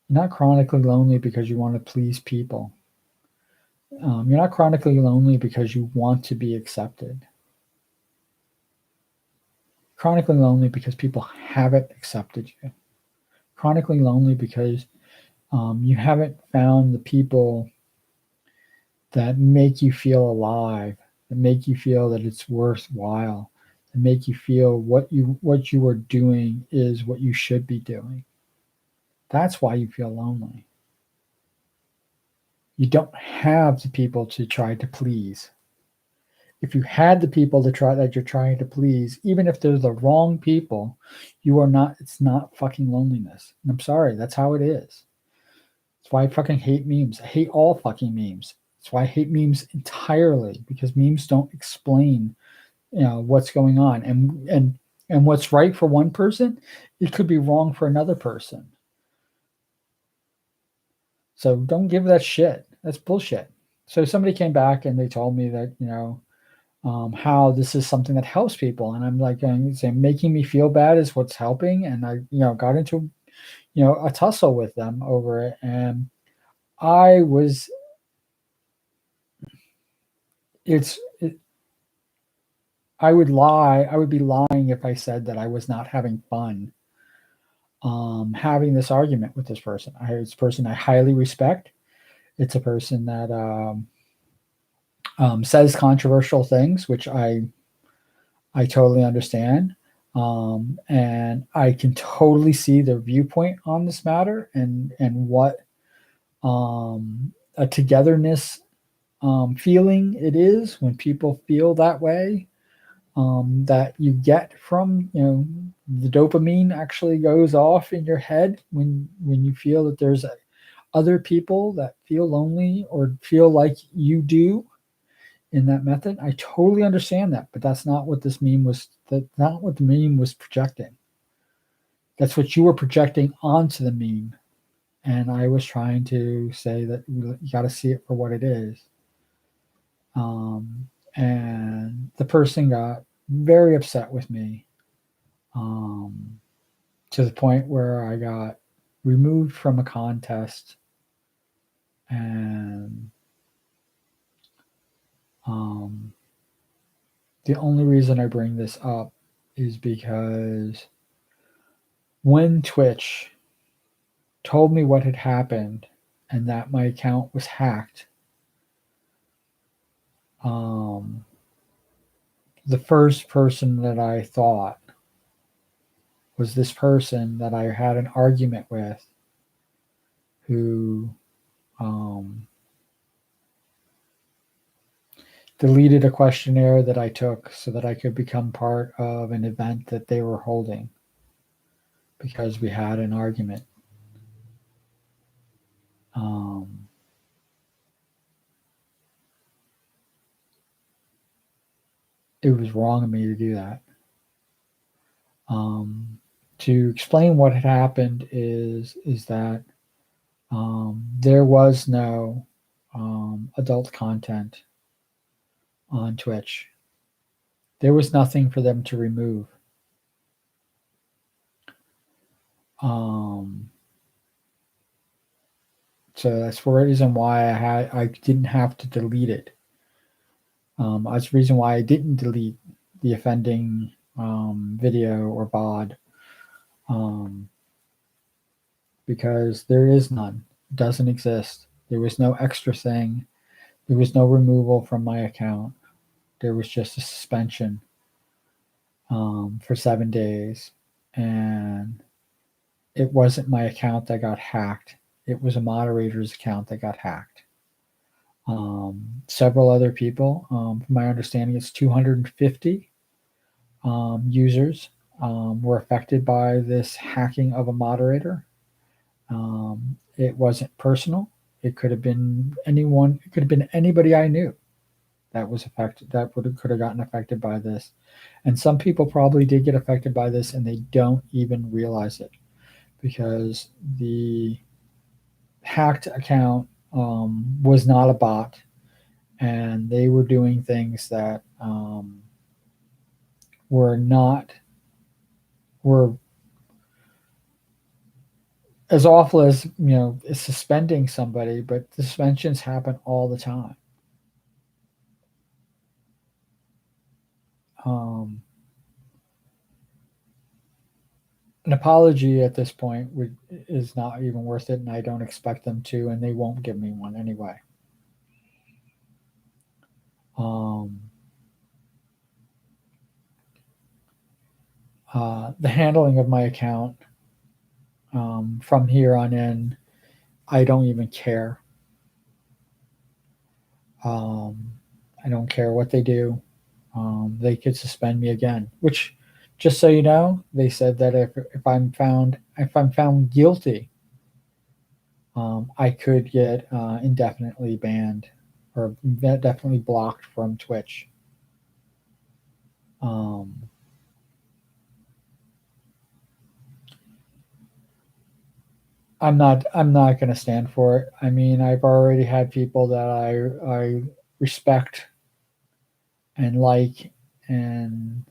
You're not chronically lonely because you want to please people. You're not chronically lonely because you want to be accepted. Chronically lonely because people haven't accepted you. Chronically lonely because you haven't found the people that make you feel alive, that make you feel that it's worthwhile, that make you feel what you are doing is what you should be doing. That's why you feel lonely. You don't have the people to try to please. If you had the people that you're trying to please, even if they're the wrong people, you are not. It's not fucking loneliness. And I'm sorry, that's how it is. That's why I fucking hate memes. I hate all fucking memes. That's why I hate memes entirely because memes don't explain, what's going on, and what's right for one person, it could be wrong for another person. So don't give that shit. That's bullshit. So somebody came back and they told me that how this is something that helps people, and I'm like saying making me feel bad is what's helping, and I got into a tussle with them over it, and I was it's it, I would be lying if I said that I was not having fun having this argument with this person. It's a person I highly respect. It's a person that says controversial things, which I totally understand, and I can totally see their viewpoint on this matter, and what a togetherness feeling it is when people feel that way, that you get from the dopamine actually goes off in your head when you feel that there's other people that feel lonely or feel like you do in that method. I totally understand that, but that's not what this meme was. That not what the meme was projecting. That's what you were projecting onto the meme, and I was trying to say that you got to see it for what it is. And the person got very upset with me, um, to the point where I got removed from a contest, and um, the only reason I bring this up is because when Twitch told me what had happened and that my account was hacked, um, the first person that I thought was this person that I had an argument with who um, deleted a questionnaire that I took so that I could become part of an event that they were holding because we had an argument. Um, it was wrong of me to do that. To explain what had happened is that there was no adult content on Twitch. There was nothing for them to remove. Um, so that's the reason why I didn't have to delete it. That's the reason why I didn't delete the offending video or VOD, because there is none. It doesn't exist. There was no extra thing. There was no removal from my account. There was just a suspension for 7 days, and it wasn't my account that got hacked. It was a moderator's account that got hacked. Several other people, from my understanding, it's 250 users were affected by this hacking of a moderator. It wasn't personal. It could have been anyone. It could have been anybody I knew that was affected. Could have gotten affected by this, and some people probably did get affected by this, and they don't even realize it because the hacked account was not a bot, and they were doing things that were not were as awful as suspending somebody, but the suspensions happen all the time. An apology at this point is not even worth it, and I don't expect them to, and they won't give me one anyway. The handling of my account from here on in, I don't even care. I don't care what they do. They could suspend me again. Which, just so you know, they said that if I'm found guilty, I could get indefinitely banned or definitely blocked from Twitch. I'm not going to stand for it. I mean, I've already had people that I respect and like and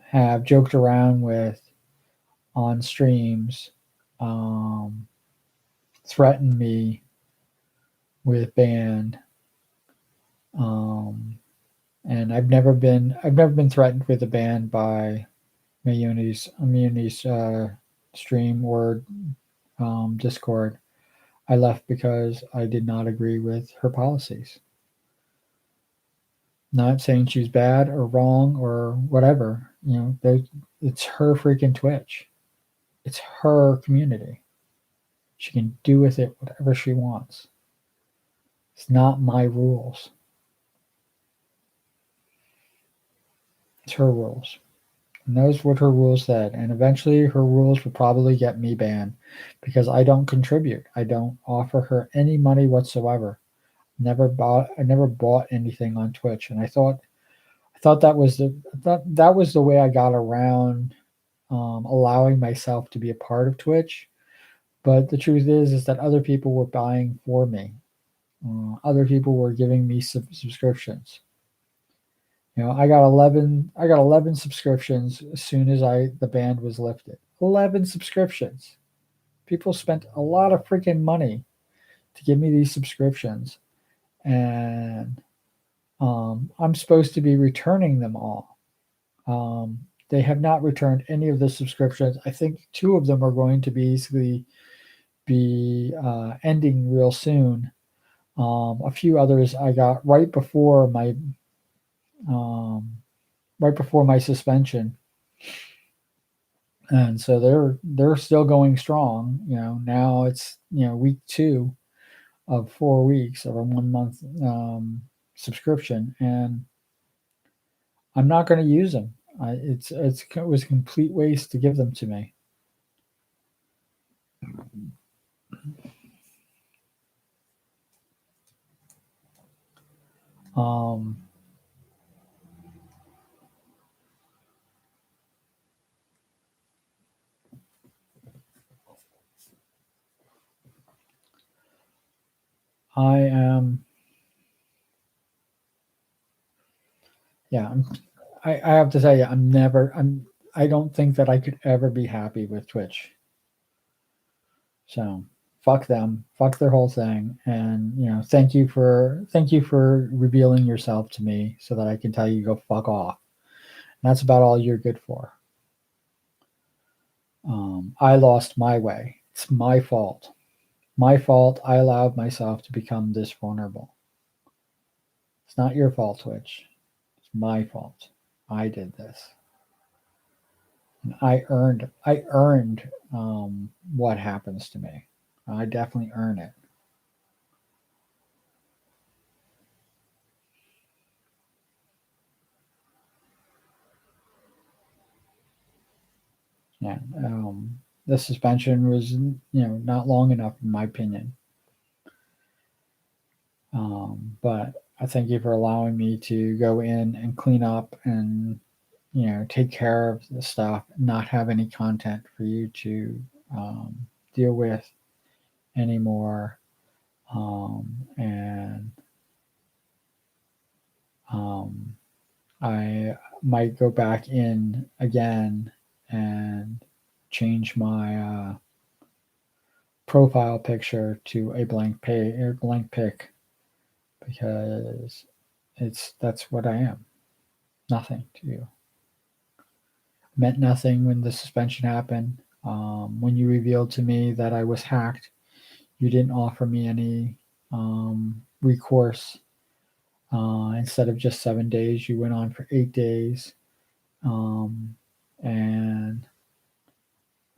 have joked around with on streams threaten me with ban. And I've never been threatened with a ban by Mayuni's stream or Discord. I left because I did not agree with her policies. Not saying she's bad or wrong or whatever. It's her freaking Twitch. It's her community. She can do with it whatever she wants. It's not my rules. It's her rules. And knows what her rules said. And eventually her rules will probably get me banned because I don't contribute. I don't offer her any money whatsoever. I never bought anything on Twitch. And I thought that was the way I got around allowing myself to be a part of Twitch. But the truth is that other people were buying for me. Other people were giving me subscriptions. I got 11 subscriptions as soon as the ban was lifted. 11 subscriptions. People spent a lot of freaking money to give me these subscriptions, and I'm supposed to be returning them all. They have not returned any of the subscriptions. I think 2 of them are going to basically be ending real soon. A few others I got um, right before my suspension, and so they're still going strong. Now it's week 2 of 4 weeks of a 1 month subscription, and I'm not going to use them. It was a complete waste to give them to me. Um, I am, yeah, I have to tell you, I don't think that I could ever be happy with Twitch. So fuck them, fuck their whole thing, and thank you for revealing yourself to me so that I can tell you go fuck off. And that's about all you're good for. I lost my way. It's my fault. My fault. I allowed myself to become this vulnerable. It's not your fault, Twitch. It's my fault. I did this. And I earned what happens to me. I definitely earn it. Yeah. The suspension was, not long enough, in my opinion. But I thank you for allowing me to go in and clean up and take care of the stuff, not have any content for you to deal with anymore. And um, I might go back in again and change my profile picture to a blank pic, because that's what I am. Nothing to you. Meant nothing when the suspension happened. When you revealed to me that I was hacked, you didn't offer me any recourse. Instead of just 7 days, you went on for 8 days, um, and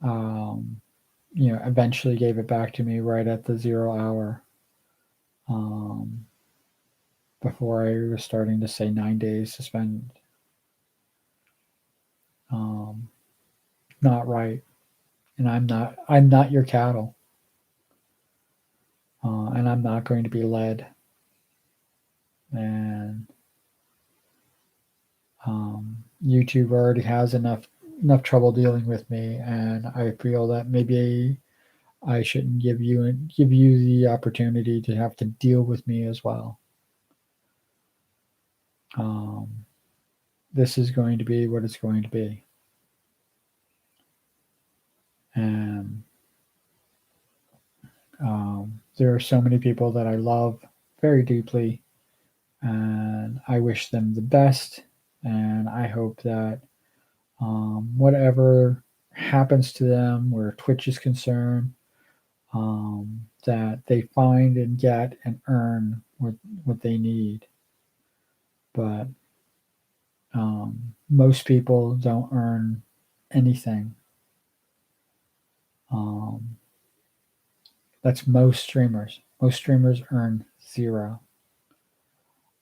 um, eventually gave it back to me right at the 0 hour. Um, Before I was starting to say 9 days suspended. Um, Not right, and I'm not your cattle, and I'm not going to be led. And YouTube already has enough trouble dealing with me, and I feel that maybe I shouldn't give you the opportunity to have to deal with me as well. Um, this is going to be what it's going to be, and there are so many people that I love very deeply, and I wish them the best. And I hope that whatever happens to them where Twitch is concerned, that they find and get and earn what they need. But most people don't earn anything. Um, that's most streamers. Most streamers earn zero.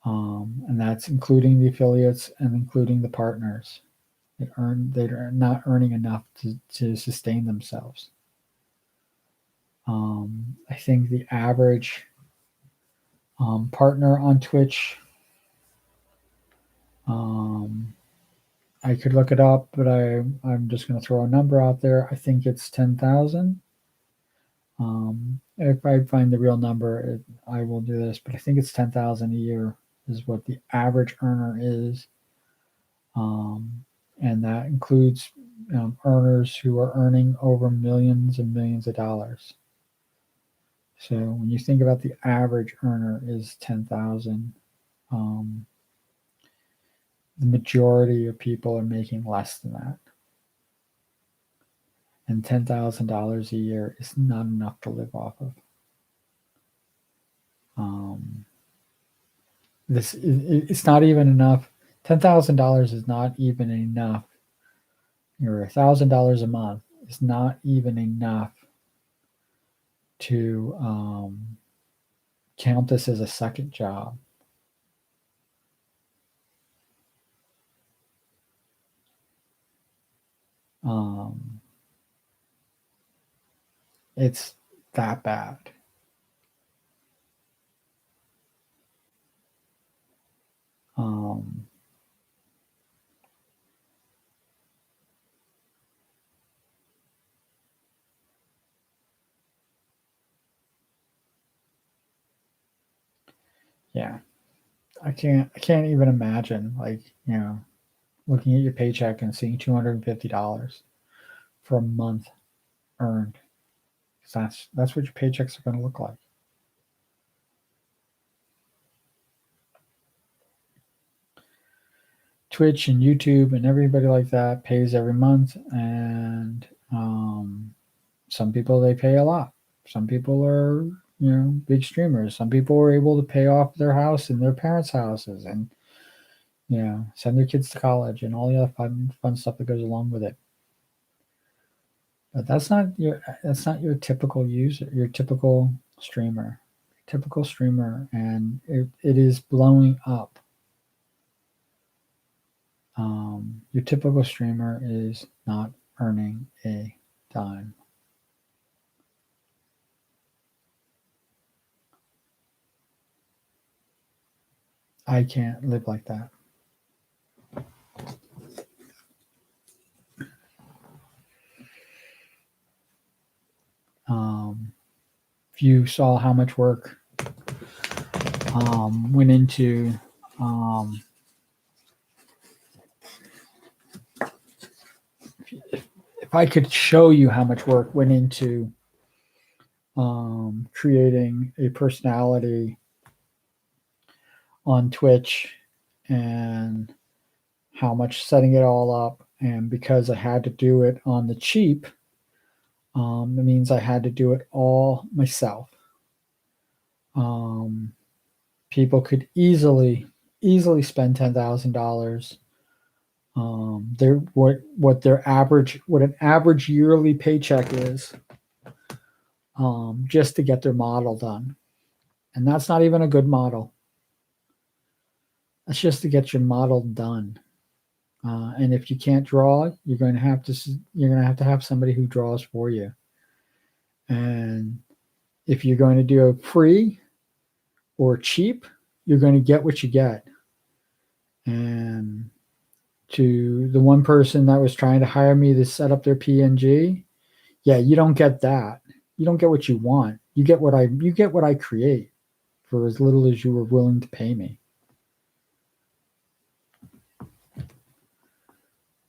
And that's including the affiliates and including the partners. They're not earning enough to sustain themselves. I think the average partner on Twitch, um, I could look it up, but I'm just going to throw a number out there. I think it's 10,000. If I find the real number, I will do this, but I think it's 10,000 a year is what the average earner is. And that includes earners who are earning over millions and millions of dollars. So when you think about the average earner is 10,000, um, the majority of people are making less than that. And $10,000 a year is not enough to live off of. It's not even enough. $10,000 is not even enough. Or $1,000 a month is not even enough to count this as a second job. It's that bad. Yeah, I can't even imagine, like, looking at your paycheck and seeing $250 for a month earned. 'Cause that's what your paychecks are going to look like. Twitch and YouTube and everybody like that pays every month, and some people, they pay a lot. Some people are big streamers. Some people are able to pay off their house and their parents' houses, and send their kids to college and all the other fun stuff that goes along with it. But that's not your typical user, your typical streamer. And it is blowing up. Your typical streamer is not earning a dime. I can't live like that. If you saw how much work went into if I could show you how much work went into creating a personality on Twitch, and how much setting it all up, and because I had to do it on the cheap, it means I had to do it all myself. People could easily spend $10,000. What an average yearly paycheck is, just to get their model done, and that's not even a good model. That's just to get your model done. And if you can't draw, you're going to have to have somebody who draws for you. And if you're going to do a free or cheap, you're going to get what you get. And to the one person that was trying to hire me to set up their PNG, yeah, you don't get that. You don't get what you want. You get what I create for as little as you were willing to pay me.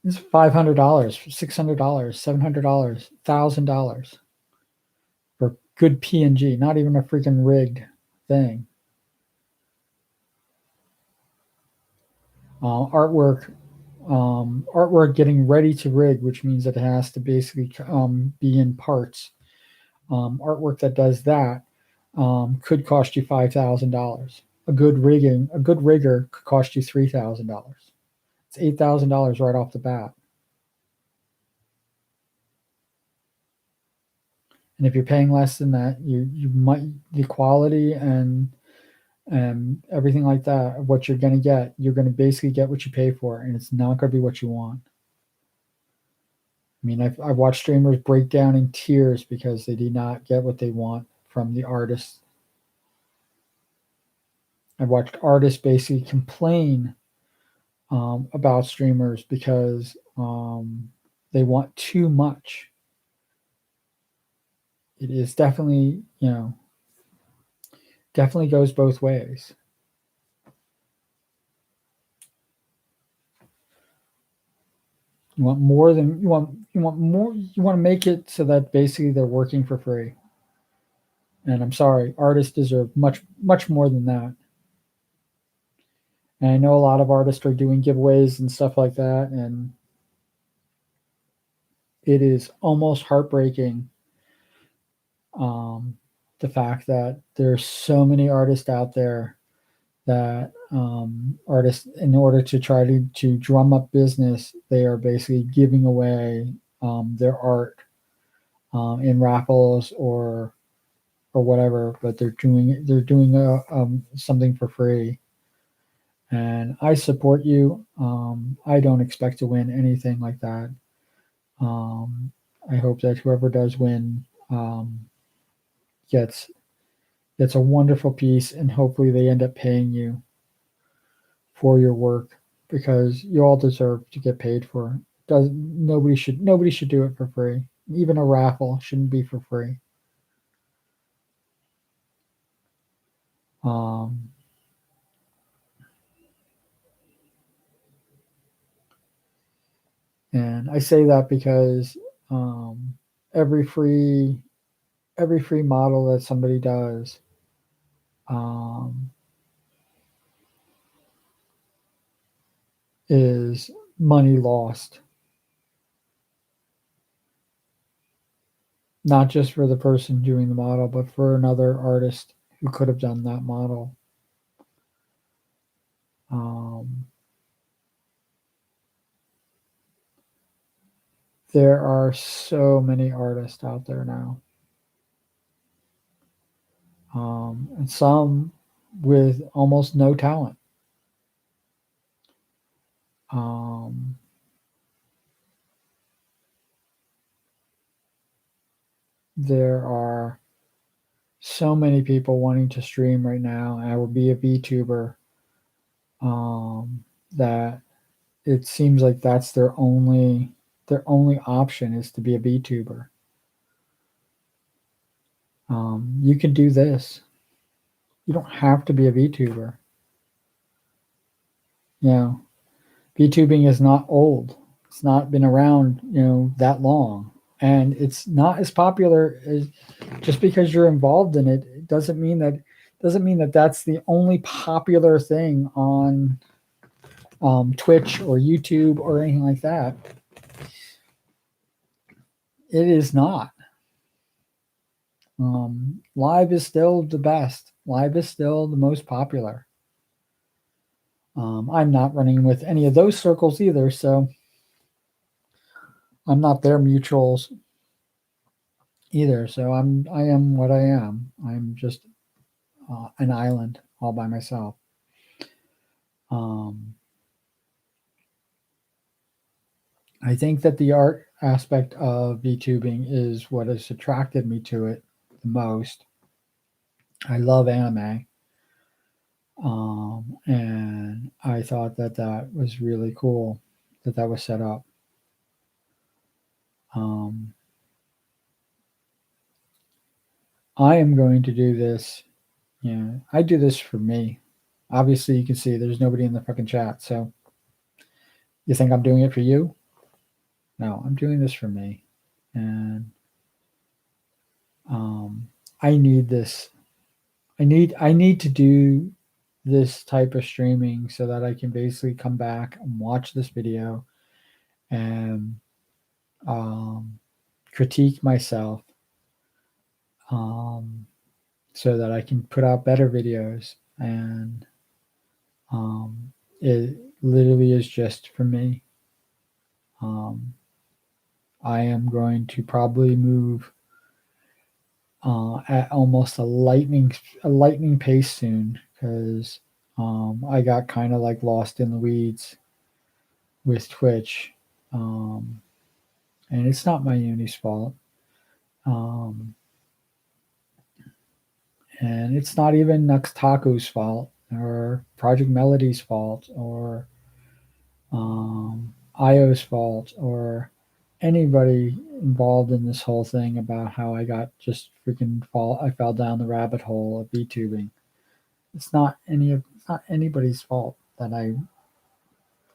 It's $500, $600, $700, $1,000 for good PNG, not even a freaking rigged thing. Artwork getting ready to rig, which means that it has to basically be in parts. Artwork that does that could cost you $5,000. A good rigger could cost you $3,000. It's $8,000 right off the bat. And if you're paying less than that, you might, the quality and everything like that, what you're going to get, you're going to basically get what you pay for, and it's not going to be what you want. I mean, I've watched streamers break down in tears because they did not get what they want from the artist. I've watched artists basically complain about streamers because they want too much. It is definitely, definitely goes both ways. You want more than you want more. You want to make it so that basically they're working for free. And I'm sorry, artists deserve much more than that. And I know a lot of artists are doing giveaways and stuff like that, and it is almost heartbreaking. The fact that there's so many artists out there that artists, in order to try to drum up business, they are basically giving away their art in raffles or whatever, but they're doing something for free. And I support you. I don't expect to win anything like that. Um, I hope that whoever does win gets gets a wonderful piece, and hopefully they end up paying you for your work, because you all deserve to get paid for it. Does nobody should do it for free. Even a raffle shouldn't be for free. Um, and I say that because um, every free every free model that somebody does um, is money lost, not just for the person doing the model, but for another artist who could have done that model. Um, there are so many artists out there now, and some with almost no talent. Um, there are so many people wanting to stream right now. I would be a VTuber. That it seems like that's their only option is to be a VTuber. You can do this. You don't have to be a VTuber. You know, VTubing is not old. It's not been around, that long, and it's not as popular as just because you're involved in it. It doesn't mean that that's the only popular thing on Twitch or YouTube or anything like that. It is not. Live is still the best. Live is still the most popular. I'm not running with any of those circles either, so I'm not their mutuals either. So I am what I am. I'm just an island all by myself. Um, I think that the art aspect of VTubing is what has attracted me to it the most. I love anime, and I thought that that was really cool that that was set up. Um, I am going to do this. I do this for me. Obviously, you can see there's nobody in the fucking chat. So you think I'm doing it for you? No, I'm doing this for me, and I need this. I need to do this type of streaming so that I can basically come back and watch this video and um, critique myself, um, so that I can put out better videos. And it literally is just for me. Um, I am going to probably move at almost a lightning pace soon, because I got kind of like lost in the weeds with Twitch, um, and it's not my uni's fault, um, and it's not even Nuxtaku's fault or Project Melody's fault or IO's fault or anybody involved in this whole thing about how I got just I fell down the rabbit hole of VTubing. It's not anybody's fault that I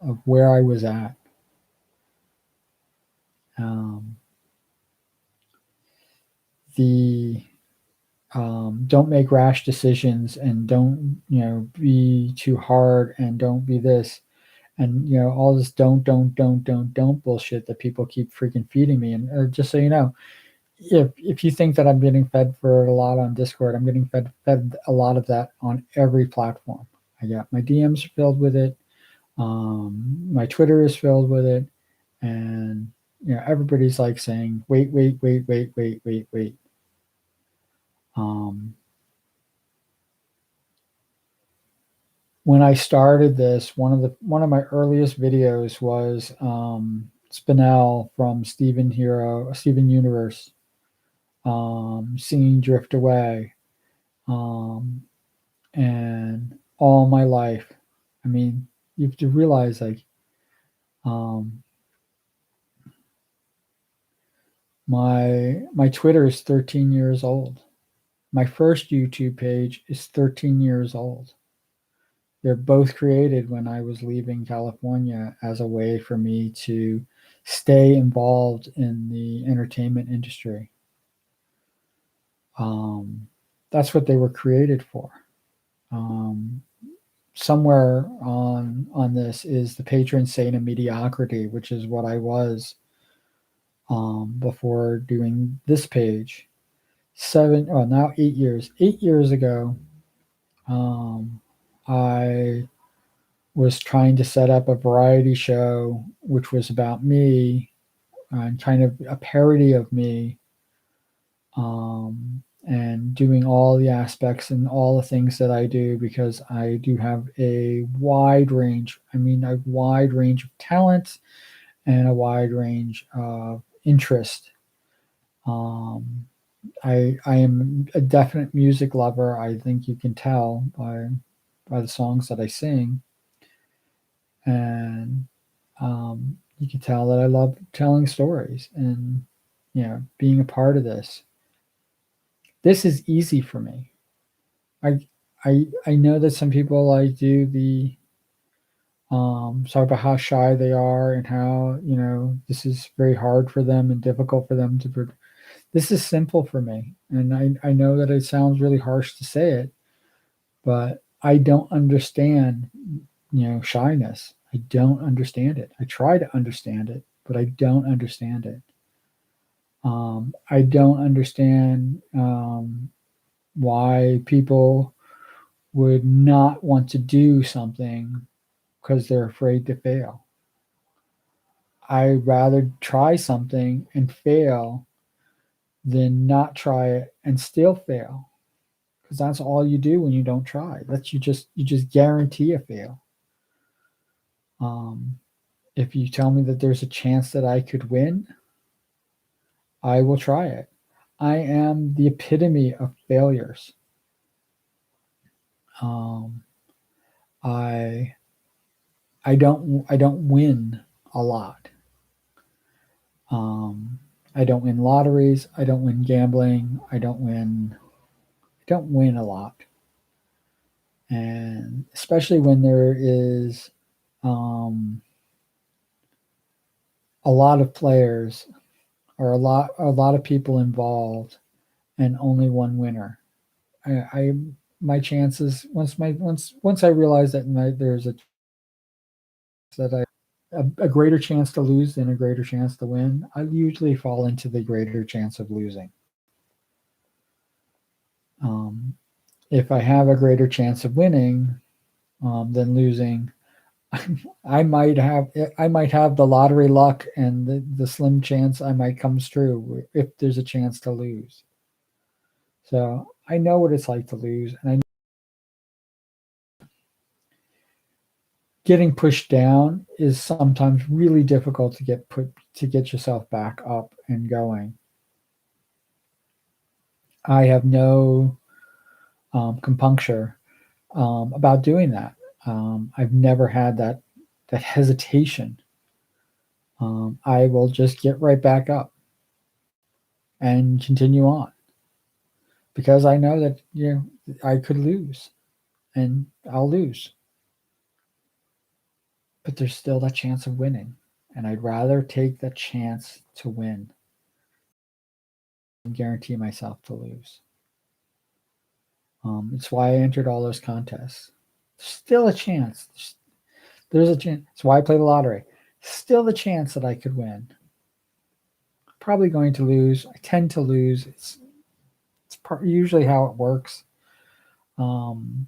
of where I was at. Um, the don't make rash decisions, and don't be too hard, and don't be this, and all this don't bullshit that people keep freaking feeding me. And just so you know, if you think that I'm getting fed for a lot on Discord, I'm getting fed a lot of that on every platform. I got my DMs filled with it. My Twitter is filled with it, and everybody's like saying, "Wait, wait, wait, wait, wait, wait, wait." Um, when I started this, one of my earliest videos was Spinell from Steven Universe, singing "Drift Away," um, and all my life. I mean, you have to realize, like, um, my Twitter is 13 years old. My first YouTube page is 13 years old. They're both created when I was leaving California as a way for me to stay involved in the entertainment industry. Um, that's what they were created for. Um, somewhere on this is the patron saint of mediocrity, which is what I was before doing this page. Now 8 years. 8 years ago, um, I was trying to set up a variety show which was about me and kind of a parody of me, and doing all the aspects and all the things that I do because I do have a wide range. I mean, a wide range of talent and a wide range of interest. Um, I am a definite music lover. I think you can tell by the songs that I sing, and you can tell that I love telling stories and being a part of this. This is easy for me. I I know that some people like do the talk about how shy they are and how this is very hard for them and difficult for them to. This is simple for me, and I know that it sounds really harsh to say it, but I don't understand shyness. I don't understand it. I try to understand it, but I don't understand it. I don't understand why people would not want to do something because they're afraid to fail. I'd rather try something and fail than not try it and still fail, because that's all you do when you don't try. That's you just guarantee a fail. Um, if you tell me that there's a chance that I could win, I will try it. I am the epitome of failures. Um, I I don't win a lot. Um, I don't win lotteries. I don't win gambling. I don't win a lot, and especially when there is um, a lot of players or a lot of people involved, and only one winner. I my chances once I realize that there's a greater chance to lose than a greater chance to win, I usually fall into the greater chance of losing. Um, if I have a greater chance of winning than losing, I might have the lottery luck and the slim chance I might come through if there's a chance to lose. So I know what it's like to lose, and getting pushed down is sometimes really difficult to get yourself back up and going. I have no compunction about doing that. I've never had that hesitation. I will just get right back up and continue on because I know that I could lose and I'll lose, but there's still that chance of winning, and I'd rather take the chance to win and guarantee myself to lose. It's why I entered all those contests. There's still a chance. There's a chance. It's why I play the lottery. Still the chance that I could win. Probably going to lose. I tend to lose. It's usually how it works. Um,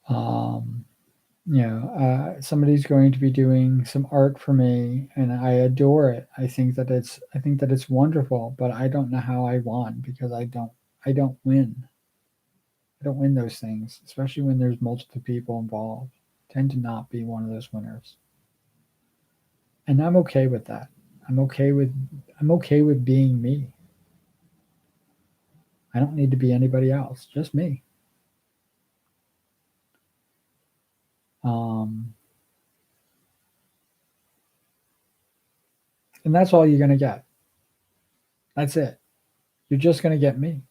Um, somebody's going to be doing some art for me, and I adore it. I think that it's wonderful, but I don't know how I won because I don't win. I don't win those things, especially when there's multiple people involved. I tend to not be one of those winners. And I'm okay with that. I'm okay with I'm okay with being me. I don't need to be anybody else, just me. Um, and that's all you're gonna get. That's it. You're just gonna get me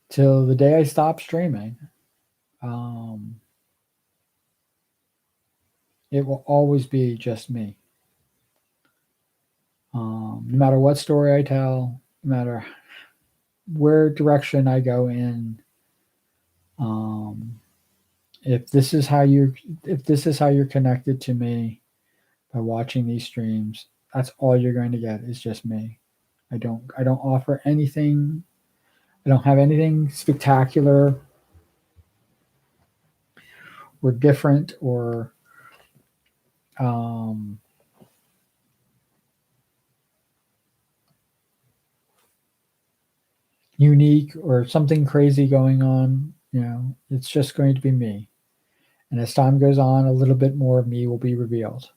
till the day I stop streaming. Um, it will always be just me. No matter what story I tell, no matter where direction I go in, um, if this is how you if this is how you're connected to me by watching these streams, that's all you're going to get is just me. I don't offer anything. I don't have anything spectacular or different or um, unique or something crazy going on. It's just going to be me. And as time goes on, a little bit more of me will be revealed.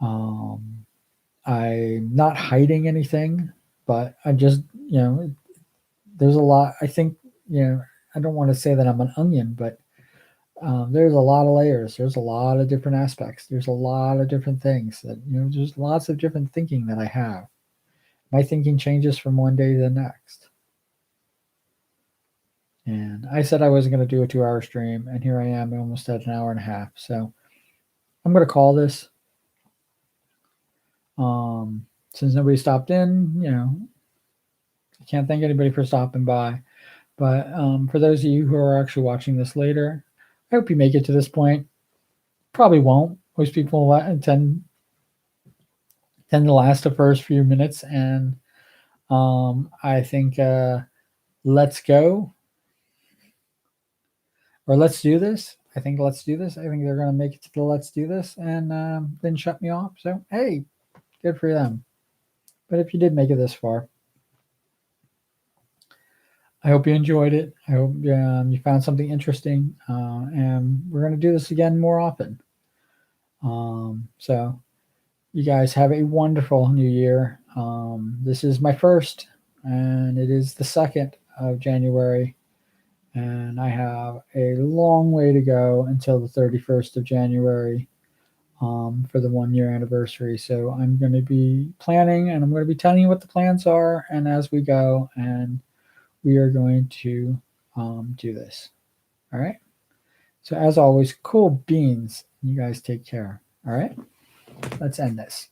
Um, I'm not hiding anything, but I just, there's a lot. I think, I don't want to say that I'm an onion, but there's a lot of layers. There's a lot of different aspects. There's a lot of different things that, there's lots of different thinking that I have. My thinking changes from one day to the next. And I said I wasn't going to do a 2 hour stream, and here I am almost at an hour and a half. So I'm going to call this. Since nobody stopped in, I can't thank anybody for stopping by. But for those of you who are actually watching this later, I hope you make it to this point. Probably won't. Most people tend to last the first few minutes, and I think let's go or let's do this. I think let's do this. I think they're going to make it to the let's do this and then shut me off. So hey, good for them. But if you did make it this far, I hope you enjoyed it. I hope you found something interesting, and we're going to do this again more often. So you guys have a wonderful new year. This is my first, and it is the 2nd of January, and I have a long way to go until the 31st of January for the 1 year anniversary. So I'm going to be planning, and I'm going to be telling you what the plans are, and as we go, and we are going to do this. All right. So as always, cool beans. You guys take care. All right. Let's end this.